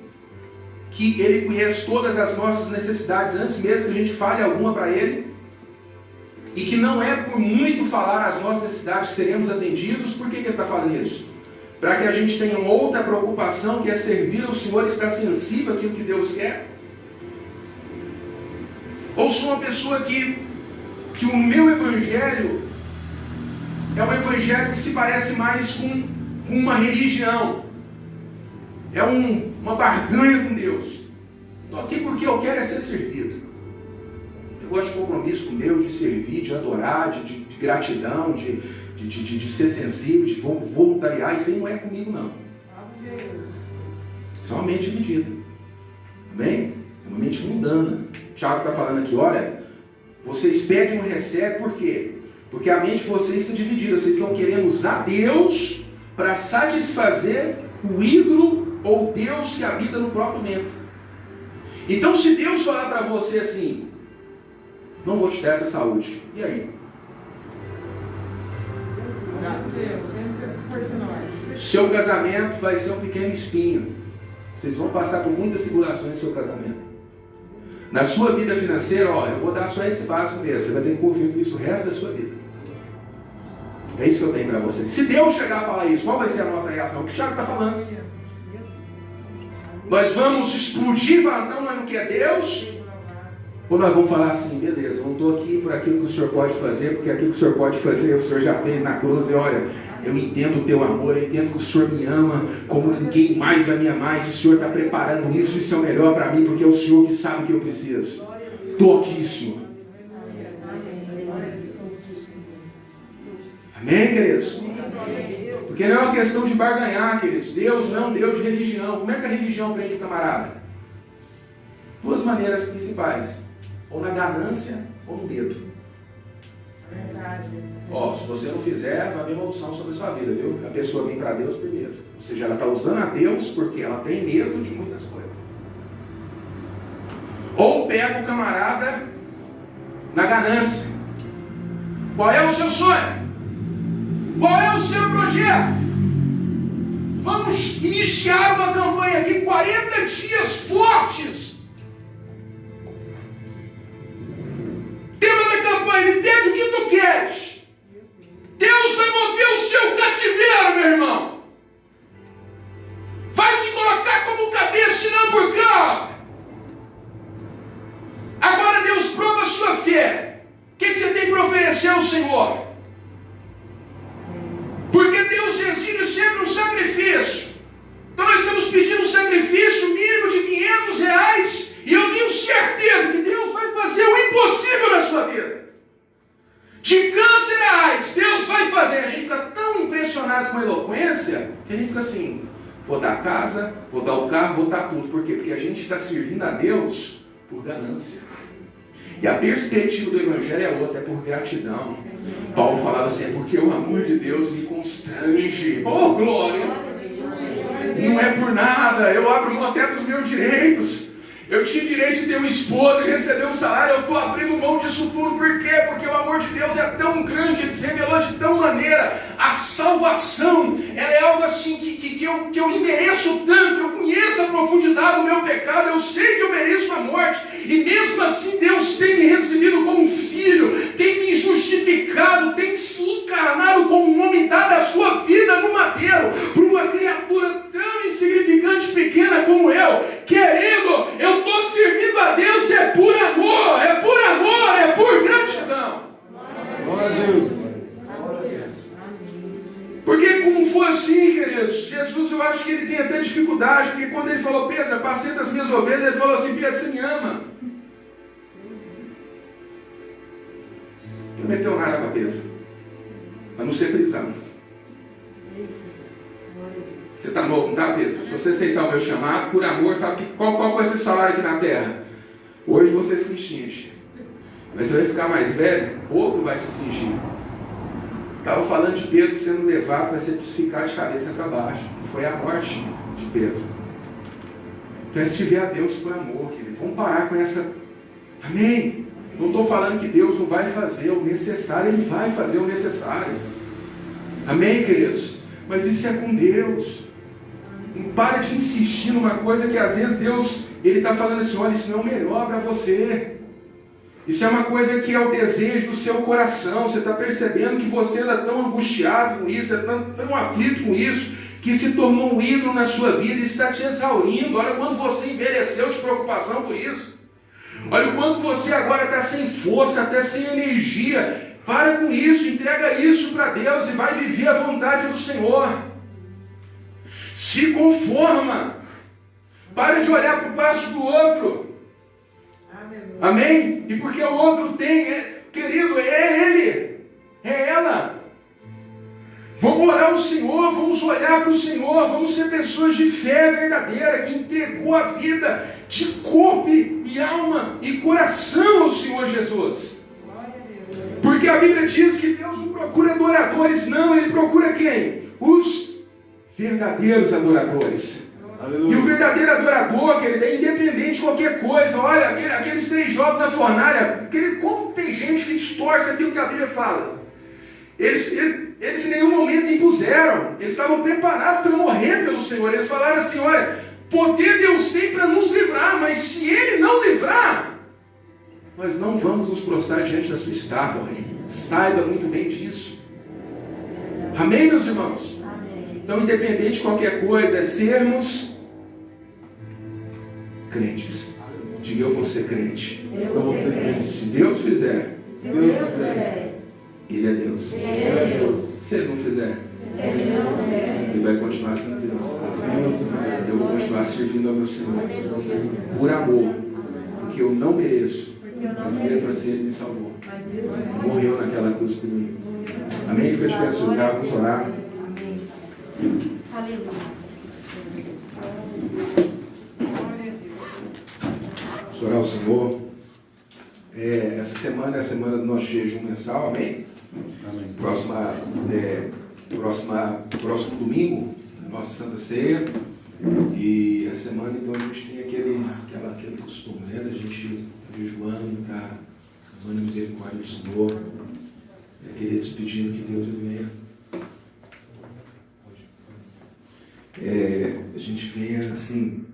que Ele conhece todas as nossas necessidades antes mesmo que a gente fale alguma para Ele, e que não é por muito falar as nossas necessidades que seremos atendidos. Por que Ele está falando isso? Para que a gente tenha uma outra preocupação, que é servir ao Senhor e estar sensível àquilo que Deus quer. Ou sou uma pessoa que o meu Evangelho é um Evangelho que se parece mais com uma religião. É uma barganha com Deus. Estou aqui porque eu quero ser servido. Eu gosto de compromisso com Deus, de servir, de adorar, de gratidão, de ser sensível, de voluntariar. Isso aí não é comigo, não. Isso é uma mente dividida. Amém? É uma mente mundana. Tiago está falando aqui, olha, vocês pedem e não recebem, por quê? Porque a mente de vocês está dividida. Vocês estão querendo usar Deus para satisfazer o ídolo ou Deus que habita no próprio ventre. Então, se Deus falar para você assim, não vou te dar essa saúde, e aí? Seu casamento vai ser um pequeno espinho. Vocês vão passar por muitas tribulações no seu casamento. Na sua vida financeira, ó, eu vou dar só esse básico mesmo. Você vai ter que conviver com isso o resto da sua vida. É isso que eu tenho para você. Se Deus chegar a falar isso, qual vai ser a nossa reação? O que o Tiago está falando? Nós vamos explodir e falar, não, mas não quer Deus? Ou nós vamos falar assim, beleza, não estou aqui por aquilo que o Senhor pode fazer, porque aquilo que o Senhor pode fazer, o Senhor já fez na cruz, e olha, eu entendo o teu amor, eu entendo que o Senhor me ama, como ninguém mais vai me amar, e se o Senhor está preparando isso, isso é o melhor para mim, porque é o Senhor que sabe o que eu preciso. Estou aqui, Senhor. Amém, queridos? Porque não é uma questão de barganhar, queridos. Deus não é um Deus de religião. Como é que a religião prende o camarada? Duas maneiras principais. Ou na ganância, ou no medo. Ó, se você não fizer, vai haver maldição sobre a sua vida, viu? A pessoa vem para Deus por medo. Ou seja, ela está usando a Deus porque ela tem medo de muitas coisas. Ou pega o camarada na ganância. Qual é o seu sonho? Qual é o seu projeto? Vamos iniciar uma campanha aqui, 40 dias fortes. Tema da campanha, me pede o que tu queres. Deus vai mover o seu cativeiro, meu irmão. Vai te colocar como cabeça e não por cauda. Agora Deus prova a sua fé. O que você tem para oferecer ao Senhor? Porque Deus exige sempre um sacrifício. Então nós estamos pedindo um sacrifício mínimo de R$500. E eu tenho certeza que Deus vai fazer o impossível na sua vida. De câncer a AIDS, Deus vai fazer. A gente fica tão impressionado com a eloquência que a gente fica assim, vou dar a casa, vou dar o carro, vou dar tudo. Por quê? Porque a gente está servindo a Deus por ganância. E a perspectiva do Evangelho é outra, é por gratidão. Paulo falava assim, é porque o amor de Deus me constrange. Oh, glória! Não é por nada, eu abro mão até dos meus direitos. Eu tinha direito de ter uma esposa e receber um salário, eu estou abrindo mão disso tudo. Por quê? Porque o amor de Deus é tão grande, ele se revelou de tão maneira. A salvação, ela é algo assim que eu mereço tanto, eu conheço a profundidade do meu pecado, eu sei que eu mereço a morte. E mesmo assim Deus tem me recebido como um filho, tem me justificado, tem se encarnado como um homem, dado a sua vida no madeiro, por uma criatura tão insignificante, pequena como eu. Querido, eu estou servindo a Deus, é por amor, é por amor, é por gratidão. Glória a Deus. Porque como for assim, queridos, Jesus, eu acho que ele tem até dificuldade, porque quando ele falou, Pedro, apacenta as minhas ovelhas, ele falou assim, Pedro, você me ama. Não prometeu nada para Pedro, para não ser prisão. Você está novo, não está, Pedro? Se você aceitar o meu chamado, por amor, sabe qual vai ser o salário aqui na terra? Hoje você se extingue. Mas você vai ficar mais velho, outro vai te extingir. Estava falando de Pedro sendo levado para ser crucificado de cabeça para baixo. Foi a morte de Pedro. Então é servir a Deus por amor, querido. Vamos parar com essa... Amém? Não estou falando que Deus não vai fazer o necessário, Ele vai fazer o necessário. Amém, queridos? Mas isso é com Deus. Não para de insistir numa coisa que às vezes Deus, Ele está falando assim, olha, isso não é o melhor para você. Isso é uma coisa que é o desejo do seu coração. Você está percebendo que você está tão angustiado com isso, está tão aflito com isso, que se tornou um ídolo na sua vida e está te exaurindo. Olha quanto você envelheceu de preocupação por isso. Olha o quanto você agora está sem força, até sem energia. Para com isso, entrega isso para Deus e vai viver a vontade do Senhor. Se conforma. Para de olhar para o passo do outro. Amém? E porque o outro tem, querido, é ele, é ela. Vamos orar ao Senhor, vamos olhar para o Senhor, vamos ser pessoas de fé verdadeira, que entregou a vida de corpo e alma e coração ao Senhor Jesus. Porque a Bíblia diz que Deus não procura adoradores, não, Ele procura quem? Os verdadeiros adoradores. Aleluia. E o verdadeiro adorador, querido, é independente de qualquer coisa. Olha, aqueles 3 jovens na fornalha, querido, como tem gente que distorce aquilo que a Bíblia fala? Eles em nenhum momento impuseram, eles estavam preparados para morrer pelo Senhor. Eles falaram assim, olha, poder Deus tem para nos livrar, mas se Ele não livrar, nós não vamos nos prostrar diante da sua estátua. Saiba muito bem disso. Amém, meus irmãos? Então, independente de qualquer coisa, é sermos crentes. Diga Diga, eu vou ser crente. Eu vou ser crente. Se Deus fizer, Se Deus fizer, Ele é Deus. Ele é Deus. Se Ele não fizer, Se Ele não fizer, Ele vai continuar sendo Deus. Eu vou continuar servindo ao meu Senhor. Por amor. Porque eu não mereço. Mas mesmo assim Ele me salvou. Morreu naquela cruz por mim. Amém? Fica de pé no seu lugar, vamos orar. Aleluia. Vamos orar ao Senhor. Essa semana é a semana do nosso jejum mensal, amém? Próximo domingo, a nossa Santa Ceia. E a semana, então, a gente tem aquele costume, né? Da gente jejuando, tá amando a misericórdia do Senhor. Queridos, pedindo que Deus venha. A gente venha, assim,